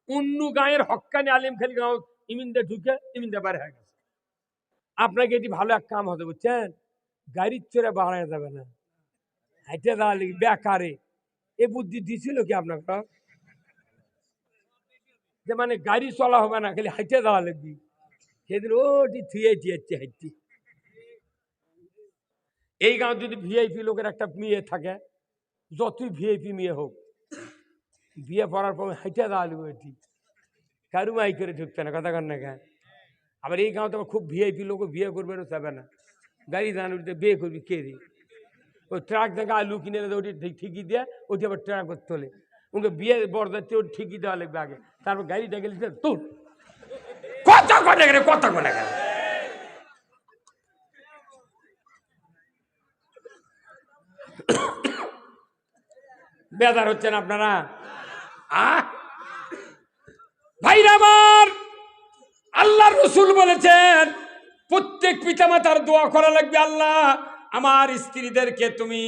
S1: অন্য গায়ের হক্কানি আলিম খালি গাঁও ইমিনদে ঢুকে ইমিনদে বাইরে হয়ে গেছে। আপনাকে এটি ভালো এক কাম হবে বুঝছেন, গাড়ির চড়ে বাড়ায় যাবে না, হাইটে যাওয়া লিখি বেকারে। এ বুদ্ধি দিছিল কি আপনাকে যে মানে গাড়ি চলা হবে না, খালি হাইটে যাওয়া লাগবি, সেদিন ওটি থুয়ে দিয়েছে হাইটি। এই গাঁও যদি ভিআইপি লোকের একটা মেয়ে থাকে, যতই ভিআইপি মেয়ে হোক, বিয়ে পড়ার পর হাইটে যাওয়া লাগবে, এটি কারু মাই করে ঢুকছে না, কথা কন না কেন। আবার এই গাঁও তো খুব ভিআইপি লোক বিয়ে করবে না, চাবে না, গাড়ি দান উঠতে বিয়ে করবি কে রে, ওই ট্রাক দেখে আলু কিনে ওটি ঠিকই দেয়, ওটি আবার ট্রাক তোলে, ওকে বিয়ে বরদাতে ওটি ঠিকই দেওয়া লাগবে আগে, তারপর গাড়িটা গেলে তোর কথা কনে গেলে কথা কনে গেল। বেজার হচ্ছেন আপনারা ভাইরা আমার। আল্লাহর রাসূল বলেছেন প্রত্যেক পিতামাতার দোয়া করা লাগবে, আল্লাহ আমার স্ত্রীদেরকে তুমি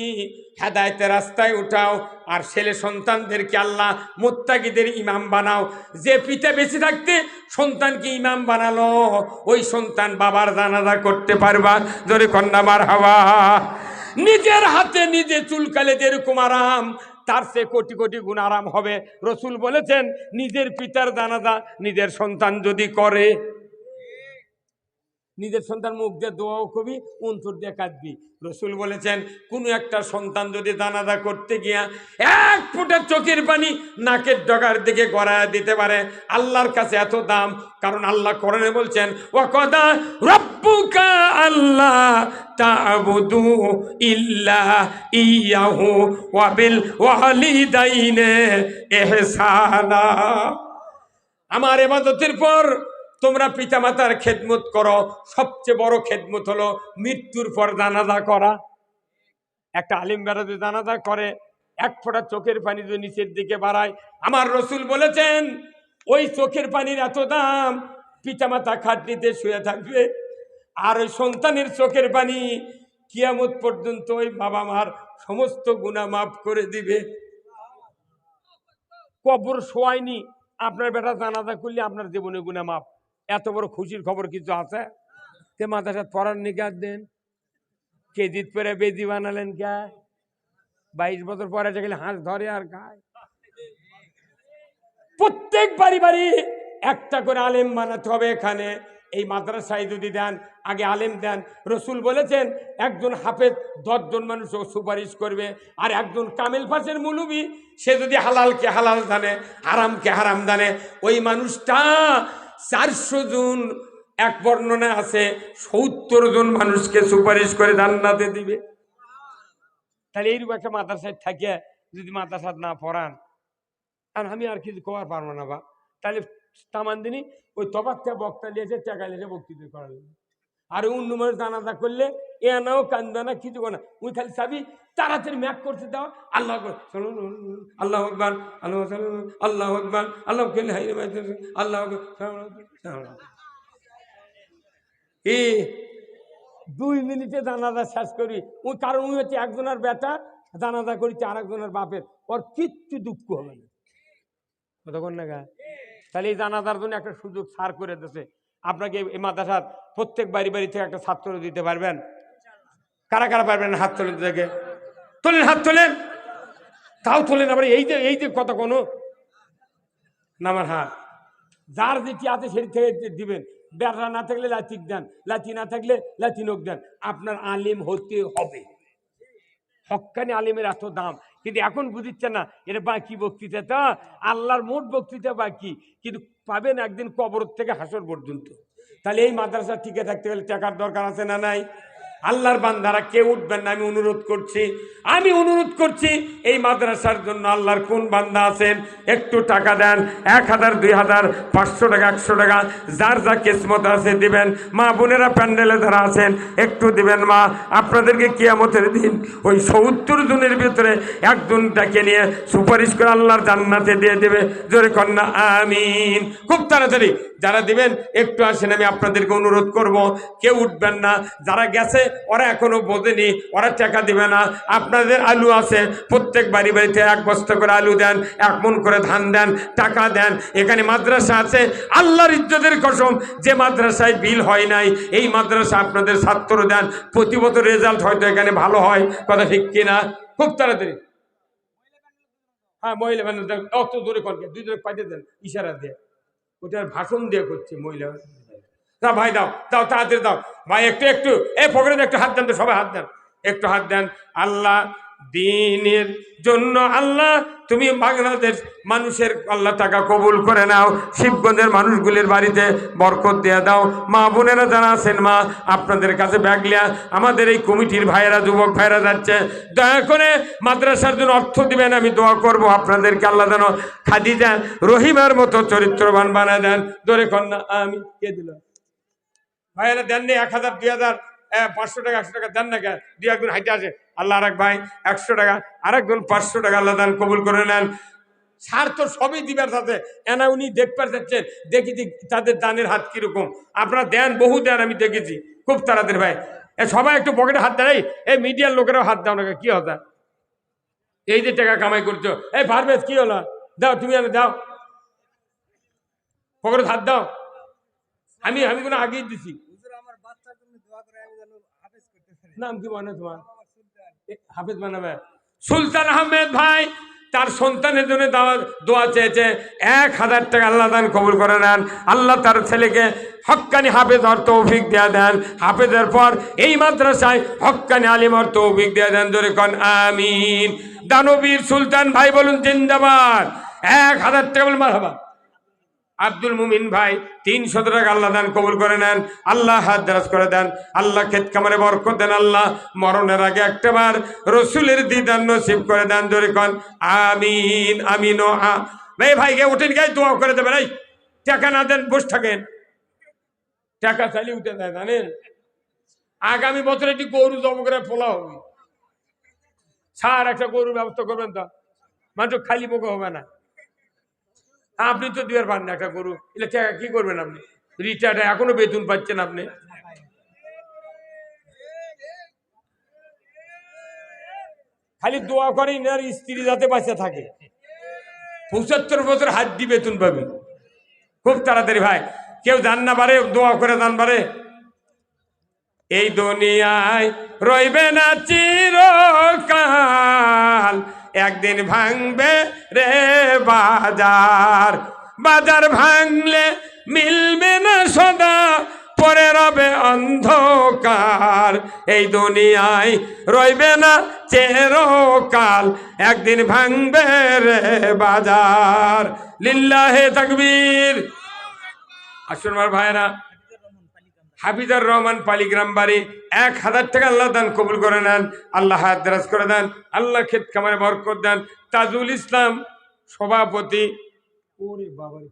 S1: হেদায়েতের রাস্তায় উঠাও, আর ছেলে সন্তানদেরকে আল্লাহ মুত্তাকিদের ইমাম বানাও। যে পিতা বেঁচে থাকতে সন্তানকে ইমাম বানালো, ওই সন্তান বাবার জানাজা করতে পারবা, জোরে কন্যা মারহাবা। নিজের হাতে নিজে চুলকালে যেরকম আরাম, তার সে কোটি কোটি গুণ আরাম হবে। রসুল বলেছেন নিজের পিতার জানাজা নিজের সন্তান যদি করে, নিজের সন্তান মুখ দিয়ে দোয়াও কবি, অন্তর দিয়ে কাঁদবি। রসুল বলেছেন কোনো একটা সন্তান যদি জানাজা করতে গিয়া এক ফোঁটা চোখের পানি নাকের ডগার দিকে গড়ায় দিতে পারে, আল্লাহর কাছে এত দাম। কারণ আল্লাহ কোরআনে বলছেন ওয়াকাদা রাব্বুকা আল্লাহ তা'বুদু ইল্লা ইয়াহু ওয়া বিল ওয়ালিদাইনি ইহসানা। আমার ইবাদতের পর তোমরা পিতামাতার খেদমত করো, সবচেয়ে বড় খেদমত হলো মৃত্যুর পর জানাজা করা। একটা আলিম বেড়া যদি জানাজা করে, এক ফোঁটা চোখের পানি যদি নিচের দিকে বাড়ায়, আমার রসুল বলেছেন ওই চোখের পানির এত দাম, পিতামাতা খাটনিতে শুয়ে থাকবে, আর ওই সন্তানের চোখের পানি কিয়ামত পর্যন্ত ওই বাবা মার সমস্ত গুনাহ মাফ করে দিবে। কবর শোয়ায়নি, আপনার বেটা জানাজা করলে আপনার জীবনে গুনাহ মাফ। এত বড় খুশির খবর কিছু আছে? তে মাথাটা পড়ার নিকাজ দেন, কেজিত পরে বেদি বানালেন কে? 22 বছর পরে গেলে হাঁস ধরে আর খায়। প্রত্যেক বাড়ি বাড়ি একটা করে আলেম বানাতে হবে। এখানে এই মাদ্রাসায় যদি দেন, আগে আলেম দেন। রসুল বলেছেন একজন হাফেজ 10 জন মানুষ সুপারিশ করবে, আর একজন কামেল পাশের মুলুবি, সে যদি হালালকে হালাল জানে, হারামকে হারাম জানে, ওই মানুষটা 400 জন, এক বর্ণনা আছে 70 জন মানুষকে সুপারিশ করে জান্নাতে দিবে। তাহলে এইরকম একটা মাদ্রাসায় থাকে যদি মাদ্রাসা না পড়ান, আর আমি আর কিছু করার পারবো না বা, তাহলে তামান দিনই ওই তবাক্কা বক্তা লিয়েছে, টাকা লিয়েছে, বক্তৃতা করালেন। আর অন্য মানুষ জানাজা করলে এ নাও কান্দা না, কিছু না, ওই খালি চাবি তাড়াতাড়ি ম্যাক করতে দাও, আল্লাহ আল্লাহ আকবার, আল্লাহ আল্লাহ আকবার, আল্লাহ আল্লাহ এ 2 মিনিটে জানাজা শেষ করি। ওই কারণ ওই হচ্ছে একজনের বেটা জানাজা করেছে আর একজনের বাপের, ওর কিচ্ছু দুঃখ হবে না, কতক্ষণ না গা। তাহলে এই জানাজার জন্য একটা সুযোগ ছাড় করে দিয়েছে আপনাকে। এই মাদ্রাসার প্রত্যেক বাড়ি বাড়ি থেকে একটা ছাত্র দিতে পারবেন? কারা কারা পারবেন? হাত তোলেন, থেকে তোলেন, হাত তোলেন, তাও তোলেন। আবার এই যে কত কোনো নামার হাত, যার যেটি আছে সেটি থেকে দিবেন। বেড়া না থাকলে লাচিক দেন, লাচি না থাকলে লাচি নোক দেন। আপনার আলিম হতে হবে। হক্কানি আলিমের এত দাম, কিন্তু এখন বুঝিচ্ছে না। এটা বাকি বক্তৃতা, তা আল্লাহর মোট বক্তৃতা বাকি, কিন্তু পাবেন একদিন কবর থেকে হাসর পর্যন্ত। তাহলে এই মাদ্রাসা টিকে থাকতে গেলে টাকার দরকার আছে না নাই? আল্লাহর বান্দারা কেউ উঠবেন না, আমি অনুরোধ করছি এই মাদ্রাসার জন্য। আল্লাহর কোন বান্দা আছেন একটু টাকা দেন, 1000, 2000, 500 টাকা, 100 টাকা, যার যা কিসমত আছে দিবেন। মা বোনেরা প্যান্ডেলে যারা আছেন একটু দিবেন। মা আপনাদেরকে কিয়ামতের দিন ওই 70 জনের ভিতরে একজনটাকে নিয়ে সুপারিশ করে আল্লাহর জান্নাতে দিয়ে দেবে। জোরে কন্যা আমিন। খুব তাড়াতাড়ি যারা দিবেন একটু আসেন, আমি আপনাদেরকে অনুরোধ করব, কেউ উঠবেন না। যারা গেছে ওরা এখনো বোঝেনি, ওরা টাকা দিবে না। আপনাদের আলু আছে, প্রত্যেক বাড়ি বাড়িতে 1 বস্তা করে আলু দেন, 1 মণ করে ধান দেন, টাকা দেন। এখানে মাদ্রাসা আছে, আল্লাহর ইজ্জতের কসম, যে মাদ্রাসায় বিল হয় নাই এই মাদ্রাসা আপনাদের ছাত্র দেন, প্রতি বছর রেজাল্ট হয়তো এখানে ভালো হয়। কথা ঠিক কিনা? খুব তাড়াতাড়ি। হ্যাঁ, মহিলা বান্ধব অত জোরে করবে, 2 জোরে পাঠিয়ে দেন ইশারা দিয়ে, ওটার ভাষণ দিয়ে করছে মহিলা। না ভাই দাও দাও, তাড়াতাড়ি দাও ভাই, একটু একটু এই পকেটে একটু হাত দেন তো, সবাই হাত দেন, একটু হাত দেন। আল্লাহ দিনের জন্য আল্লাহ তুমি বাংলাদেশ মানুষের আল্লাহ টাকা কবুল করে নাও, শিবগঞ্জের মানুষগুলির বাড়িতে বরকত দিয়ে দাও। মা বোনেরা যারা আছেন, মা আপনাদের কাছে ব্যাগলিয়া আমাদের এই কমিটির ভাইয়েরা, যুবক ভাইয়েরা যাচ্ছে, দয়া করে মাদ্রাসার জন্য অর্থ দিবেন, আমি দোয়া করব আপনাদেরকে আল্লাহ যেন খাদিজা রহিমার মতো চরিত্রবান বানায় দেন। ধরে কন্যা আমি কে দিলাম ভাইয়েরা দেননি 1000 2000 500 টাকা 100 টাকা দেন না কে? 2-1 হাইটে আসে আল্লাহ, আরেক ভাই 100 টাকা, আরেকজন 500 টাকা, আল্লাহ দান কবুল করে নেন। সার তো সবই দিবার সাথে এনা উনি দেখতে যাচ্ছেন, দেখি তাদের দানের হাত কিরকম। আপনারা দেন, বহু দেন, আমি দেখেছি খুব তাড়াতাড়ি। ভাই সবাই একটু পকেটে হাত দেয়, এই মিডিয়ার লোকেরাও হাত দাও না, কি হতা এই যে টাকা কামাই করছো। এই পারভেজ কি হলো, দাও তুমি দাও, পকেটে হাত দাও। আমি কোনো আগেই দিছি। নাম কি মনে তোমার? হাফেজ বানাবে সুলতান আহমেদ ভাই, তার সন্তানের জন্য দোয়া চেয়েছে, 1000 টাকা আল্লাহ দান কবুল করে নেন। আল্লাহ তার ছেলেকে হক্কানি হাফেজ হওয়ার তৌফিক দেয়া দেন, হাফেজের পর এই মাদ্রাসায় হক্কানি আলিম হওয়ার তৌফিক দেয়া দেন। ধরে কন আমিন। দানবীর সুলতান ভাই বলুন জিন্দাবাদ। 1000 টাকা বলুন মারহাবা। আব্দুল মুমিন ভাই 300 টাকা আল্লাহ দান কবুল করে নেন, আল্লাহ হাত দারাজ করে দেন, আল্লাহ ক্ষেত কামারে বরকত দেন, আল্লাহ মরণের আগে একটাবার রসুলের দিদার নসিব করে দেন। ধরে কন আমিন। আমিন। ও ভাইকে উঠেন, গায়ে দোয়া করে দেবেন। এই টাকা না দেন বসে থাকেন, টাকা চালিয়ে উঠে দেয় জানেন। আগামী বছর একটি গরু জব করে ফোলা হবে, সার একটা গরুর ব্যবস্থা করবেন, তো মানুষ খালি পোকা হবে না। আপনি তো দুয়ার পান না একটা গরু, এটা টাকা কি করবেন আপনি? রিটায়ার্ড এখনো বেতন পাচ্ছেন আপনি। খালি দোয়া করেন আর স্ত্রী যাতে বাঁচা থাকে, 75 বছর হাত দিয়ে বেতন পাবে খুব তাড়াতাড়ি। ভাই কেউ জান না পারে, দোয়া করে জান পারে। এই দুনিয়ায় রইবে না চিরকাল, একদিন ভাঙবে রে বাজার, বাজার ভাঙলে মিলবে না সদা, পরে রবে অন্ধকার। এই দুনিয়ায় রইবে না চিরকাল, একদিন ভাঙবে রে বাজার। লিল্লাহে তাকবীর। আসুন আমার ভাইরা, হাফিজার রহমান পালিগ্রাম বাড়ি 1000 টাকা আল্লাহ দান কবুল করে নেন, আল্লাহ হাত দারাজ করে দেন, আল্লাহ ক্ষেত খামারে বরকত দেন। তাজুল ইসলাম সভাপতি, ওরে বাবা রে,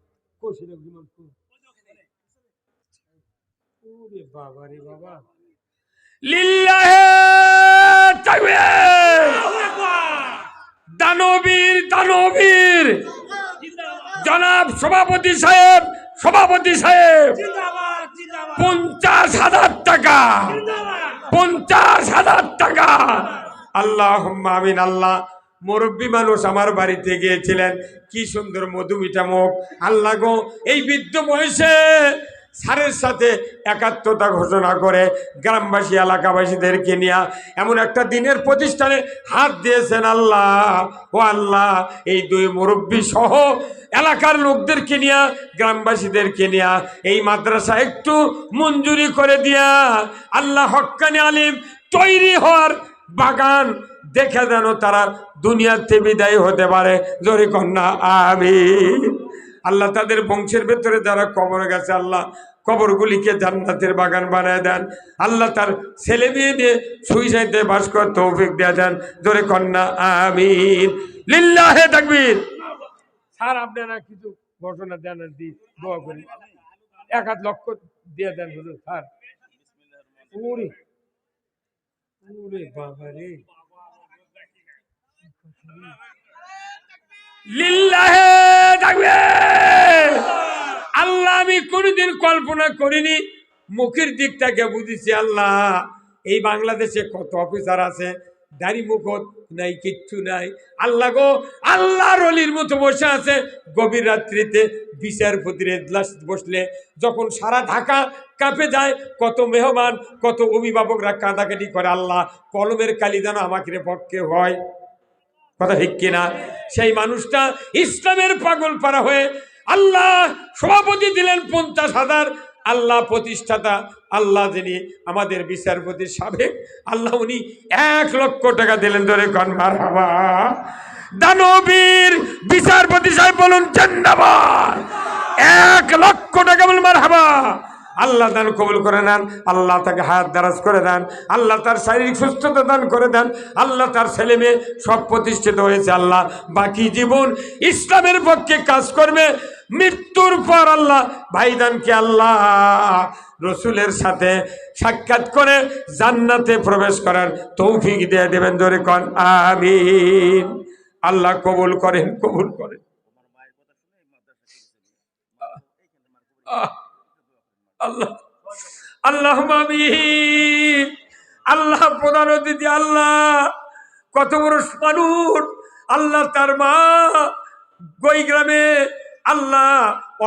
S1: ওরে বাবা রে বাবা, লিল্লাহে তাকবীর। দানবীর দানবীর জনাব সভাপতি সাহেব, সভাপতি সাহেব 50,000 টাকা, 50,000 টাকা। আল্লাহুম্মা আমিন। আল্লাহ মুরব্বী মানুষ আমার বাড়িতে গিয়েছিলেন, কি সুন্দর মধুমিতা মুখ। আল্লাহ গো, এই বৃদ্ধ বয়সে স্যারের সাথে একাত্মতা ঘোষণা করে গ্রামবাসী এলাকাবাসীদেরকে নিয়ে এমন একটা দিনের প্রতিষ্ঠানে হাত দিয়েছেন। আল্লাহ ও আল্লাহ, এই 2 মুরব্বী সহ এলাকার লোকদেরকে নিয়ে, গ্রামবাসীদেরকে নিয়ে এই মাদ্রাসা একটু মঞ্জুরি করে দিয়া আল্লাহ হক্কানি আলিম তৈরি হওয়ার বাগান দেখে যেন তারা দুনিয়াতে বিদায় হতে পারে। জোরে কন্যা আমিন। আল্লাহ তাদের বংশের ভেতরে যারা কবরে গেছে, আল্লাহ কবরগুলিকে জান্নাতের বাগান বানায় দেন। আল্লাহ তার ছেলে মেয়ে দিয়ে সুইসাইতে বাস করার তৌফিক দেয়া দেন। জোরে কন্যা আমিন। লিল্লাহে তাকবীর। স্যার আপনারা কিছু ঘটনা দেন, দোয়া করি, 1 লক্ষ দিয়ে দেন হুজুর স্যার। ওরে ওরে বাবা রে, লিল্লাহে তাকবীর। আল্লাহ আমি কোনদিন কল্পনা করিনি, মুখের দিকটাকে বুঝেছি। আল্লাহ এই বাংলাদেশে কত অফিসার আছে, দাড়ি মুখত নাই, কিচ্ছু নাই। আল্লাহ গো, আল্লাহর অলির মতো বসে আছে গভীর রাত্রিতে বিচারপতির এজলাস বসলে, যখন সারা ঢাকা কাঁপে যায়, কত মেহমান, কত অভিভাবকরা কাঁদাকাটি করে, আল্লাহ কলমের কালি যেন আমাকে পক্ষে হয়। কথা ঠিক কিনা? সেই মানুষটা ইসলামের পাগল পারা হয়ে আল্লাহ সভাপতি দিলেন 50,000। আল্লাহ প্রতিষ্ঠাতা, আল্লাহ যিনি আমাদের বিচারপতির সাবেক, আল্লাহ উনি 1 লক্ষ টাকা দিলেন। ধরে কন মারহাবা। দানবীর বিচারপতি সাহেব বলুন জিন্দাবাদ। 1 লক্ষ টাকা বলুন মারহাবা। আল্লাহ দান কবুল করে নেন, আল্লাহ তাকে হায়াত দারাজ করে দেন, আল্লাহ তার শারীরিক সুস্থতা দান করে দেন, আল্লাহ তার ছেলে মেয়ে সব প্রতিষ্ঠিত হয়েছে, আল্লাহ বাকি জীবন ইসলামের পক্ষে কাজ করবে। মৃত্যুর পর আল্লাহ ভাইদানকে আল্লাহ রসুলের সাথে সাক্ষাৎ করে জান্নাতে প্রবেশ করার তৌফিক দিয়ে দেবেন। ধরে কন আমিন। আল্লাহ কবুল করেন, কবুল করেন। আল্লাহ আল্লাহ আমিন। আল্লাহ প্রধান অতিথি, আল্লাহ কত বড় মানুষ, আল্লাহ তার মা গই গ্রামে, আল্লাহ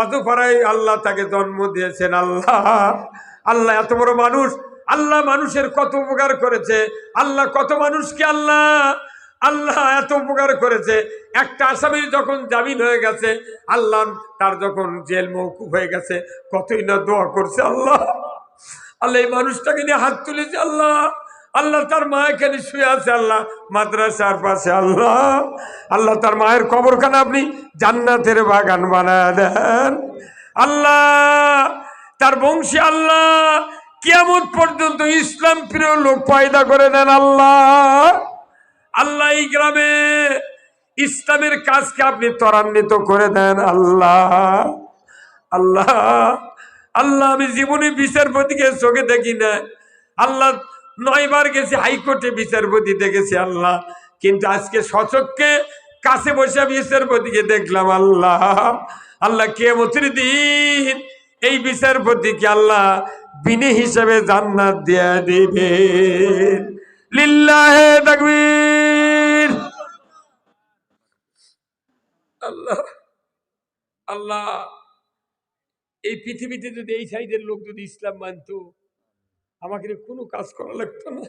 S1: অজপাড়ায় আল্লাহ তাকে জন্ম দিয়েছেন। আল্লাহ আল্লাহ এত বড় মানুষ, আল্লাহ মানুষের কত উপকার করেছে, আল্লাহ কত মানুষকে আল্লাহ আল্লাহ এত উপকার করেছে। একটা আসামির যখন জামিন হয়ে গেছে, আল্লাহ তার যখন জেল মওকুফ হয়ে গেছে, কতই না দোয়া করছে। আল্লাহ আল্লাহ এই মানুষটাকে নিয়ে হাত তুলেছে। আল্লাহ আল্লাহ তার মা এখানে শুয়ে আছে, আল্লাহ মাদ্রাসার পাশে। আল্লাহ আল্লাহ তার মায়ের কবরখানা আপনি জান্নাতের বাগান বানায় দেন। আল্লাহ তার বংশী আল্লাহ কিয়ামত পর্যন্ত ইসলাম প্রিয় লোক পয়দা করে দেন। আল্লাহ আল্লাহ এই গ্রামে ইসলামের কাজকে আপনি ত্বরান্বিত করে দেন। আল্লাহ আল্লাহ আল্লাহ আমি জীবনে বিচারপতিকে চোখে দেখি না, আল্লাহ 9 বার গেছি হাইকোর্টে বিচারপতি দেখেছি আল্লাহ, কিন্তু আজকে সচক্ষে কাছে বসে বিচারপতিকে দেখলাম। আল্লাহ আল্লাহ কিয়ামতের দিন এই বিচারপতিকে আল্লাহ বিনে হিসাবে জান্নাত দিয়ে দিবে। লিল্লাহে তাকবীর। আল্লাহ আল্লাহ এই পৃথিবীতে যদি এই সাইডের লোক যদি ইসলাম মানত, আমাকে কোনো কাজ করা লাগতো না।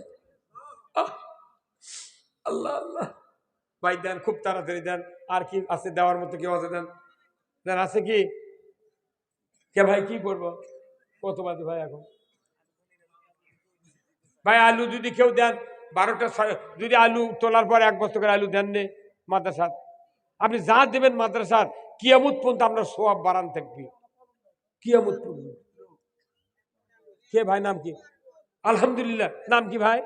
S1: আল্লাহ আল্লাহ ভাই দেন, খুব তাড়াতাড়ি দেন। আর কি আছে দেওয়ার মতো? কেউ আছে? দেন দেন, আছে কি? কে ভাই কি করবো? কত বাজে ভাই এখন? ভাই আলু যদি কেউ দেন 12টা, যদি আলু তোলার পর 1 বস্তা করে আলু দেন নে মাদ্রাসাত, আপনি যা দেবেন মাদ্রাসাত কিয়ামত পর্যন্ত আপনার সওয়াব বাড়ান থাকবে কিয়ামত পর্যন্ত। কে ভাই নাম কি? আলহামদুলিল্লাহ। নাম কি ভাই?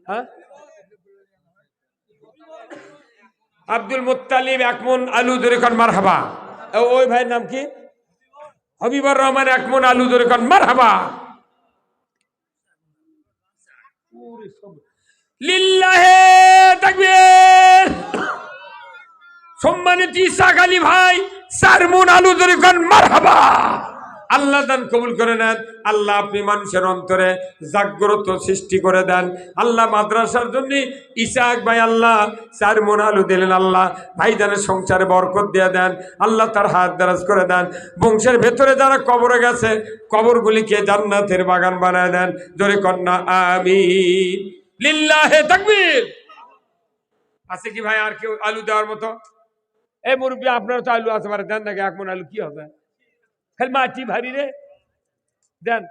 S1: হ্যাঁ আব্দুল মুত্তালিব 1 মণ আলু ধরে কন মারহাবা। ওই ভাইয়ের নাম কি? হবিবুর রহমান 1 মণ আলু ধরে কন মারহাবা। লিল্লাহে তাকবীর। সম্মানিত ইসাক আলী ভাই 4 মণ আলু ধরে কন মারহাবা। আল্লাহ দান কবুল করে নেন। আল্লাহ আপনি মানুষের অন্তরে জাগ্রত সৃষ্টি করে দেন। আল্লাহ মাদ্রাসার জন্য ইসাক ভাই আল্লাহ 4 মণ আলু দিলেন। আল্লাহ ভাইজানের সংসারে বরকত দিয়ে দেন। আল্লাহ তার হাত দারাজ করে দেন। বংশের ভেতরে যারা কবরে গেছে, কবরগুলিকে জান্নাতের বাগান বানায় দেন। জোরে কন্যা আমিন। লিল্লাহে তাকবীর। আছে কি ভাই আর কেউ আলু দেওয়ার মতো? এই মুরব্বী আপনার তো আলু আছে, পারে দেন নাকি 1 মণ আলু? কি হবে? খালি মাটি ভারী রে, দেন।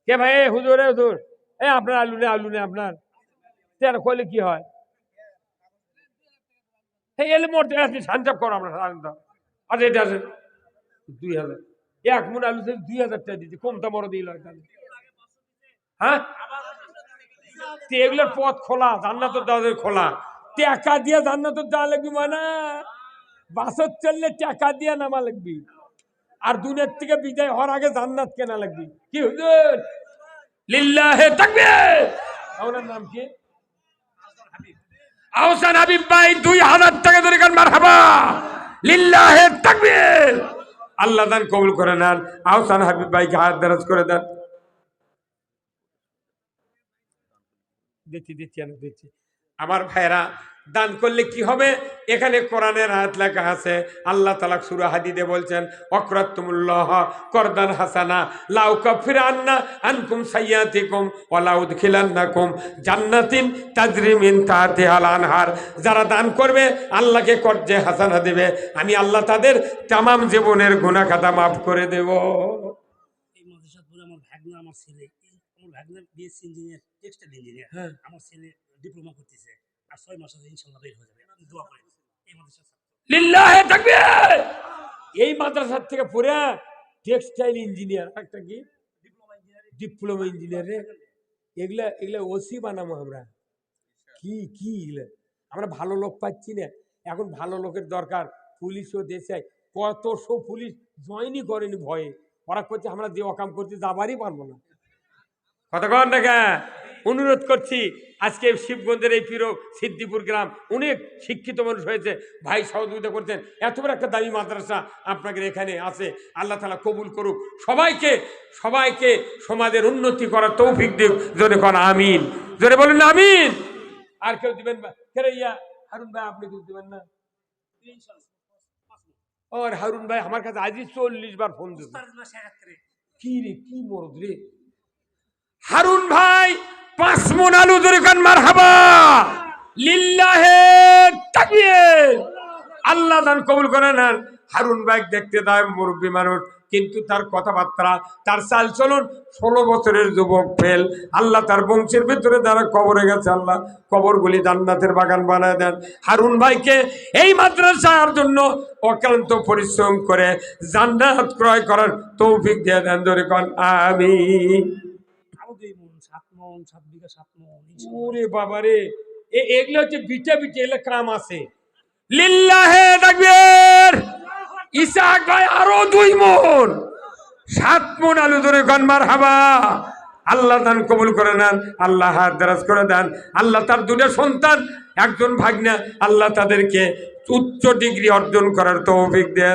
S1: কে ভাই? হুজুর হুজুর, এই আপনার আলু নেই, আলু নেই আপনার? কইলে কি হয়? এলে মোট আপনি সাঞ্জাব করো আমরা। আচ্ছা এটা আছে 2000। 1 মণ আলু 2000 টাকা দিচ্ছি, কমতা বড় দিল। হ্যাঁ এগুলোর পথ খোলা, জান্নাতের দরজা খোলা। টাকা দিয়ে জান্নাতের যাওয়া লাগবি, মানে বাসত চললে টাকা দিয়ে নামা লাগবি, আর দুনিয়ার থেকে বিদায় হওয়ার আগে জান্নাত কেনা লাগবি। কি হুজুর? লিল্লাহে তাকবীর। ওনার নাম কি? আহসান হাবিব ভাই 2000 টাকা ধরে গান মারহাবা। লিল্লাহে তাকবীর। আল্লাহ দান কবুল করে নেন। আহসান হাবিব ভাইকে হাত দারাজ করে দেন। দিচ্ছি আমার ভাইরা, দান করলে কি হবে? এখানে কোরআনের আয়াত লেখা আছে, আল্লাহ তাআলা সূরা হাদীদে বলছেন, অকরাতুমুল্লাহ করদান হাসানা লাউ কাফিরান্না আনকুম সাইয়াতিকুম ওয়া লাউ উদখিলান্নাকুম জান্নাতিন তাজরি মিন তাহতিহাল আনহার। যারা দান করবে আল্লাহকে কর্জে হাসানা দেবে, আমি আল্লাহ তাদের তামাম জীবনের গুনাহ খাতা মাফ করে দেব।
S2: এই মাদ্রাসাপুরে আমার ভাগনা, আমার ছেলে, আমার ভাগনা বিএসসি ইঞ্জিনিয়ার, টেক্সটাইল ইঞ্জিনিয়ার,
S1: হ্যাঁ,
S2: আমার ছেলে ডিপ্লোমা করতেছে, আর 6 মাস আছে ইনশাআল্লাহ বের হয়ে যাবে। আপনি দোয়া করেন এই মাদ্রাসা।
S1: লিল্লাহে তাকবীর। এই মাদ্রাসার থেকে পড়ে টেক্সটাইল ইঞ্জিনিয়ার, একটা কি ডিপ্লোমা ইঞ্জিনিয়ার রে, এগুলা ওসি বানাবো আমরা। কি কি এগুলা? আমরা ভালো লোক পাচ্ছি না, এখন ভালো লোকের দরকার। পুলিশও দেশে কতশো পুলিশ জয়েনই করেনি ভয়ে, ওরা করছে আমরা যে অকাম করছি যাবারই পারবো না। কতক্ষণ টাকা অনুরোধ করছি, আজকে শিবগঞ্জের এই প্রিয় সিদ্দিপুর গ্রাম অনেক শিক্ষিত মানুষ হয়েছে, ভাই সহযোগিতা করছেন, এত বড় একটা দামি মাদ্রাসা আপনাদের এখানে আছে। আল্লাহ তাআলা কবুল করুক সবাইকে, সবাইকে সমাজের উন্নতি করার তৌফিক দিক। জোরে কোন আমিন, জোরে বলুন আমিন। আর কেউ দিবেন না? কেরে ইয়া হারুন ভাই, আপনি কেউ দিবেন না? ওর হারুন ভাই আমার কাছে আজই 40 বার ফোন দিচ্ছে। কি রে, কি মরদ রে হারুন ভাই? 5 মণ আলু, জোরে কান মারহাবা, লিল্লাহে তাকবীর। আল্লাহ দান কবুল করে নেন। হারুন ভাই দেখতে দেয় মুরব্বী মানুষ, কিন্তু তার কথাবার্তা, তার চাল চলন, 16 বছরের যুবক ফেল। আল্লাহ তার বংশের ভিতরে যারা কবরে গেছে, আল্লাহ কবরগুলি জান্নাতের বাগান বানায় দেন। হারুন ভাইকে এই মাদ্রাসার জন্য অক্লান্ত পরিশ্রম করে জান্নাত ক্রয় করার তৌফিক দিয়ে দেন। জোরে কোন আমিন। ওরে বাবা রে, এগুলো হচ্ছে বিটা বিটা, এগুলো কাম আছে। লিল্লাহে তাকবীর। ইসাক ভাই আরো 2 মণ, 7 মণ আলু, জোরে কোন মারহাবা। আল্লাহ দান কবুল করে নেন, আল্লাহ হাত দারাজ করে দেন। আল্লাহ তার 2টা সন্তান, একজন ভাগনা, আল্লাহ তাদেরকে উচ্চ ডিগ্রি অর্জন করার তৌফিক দেন।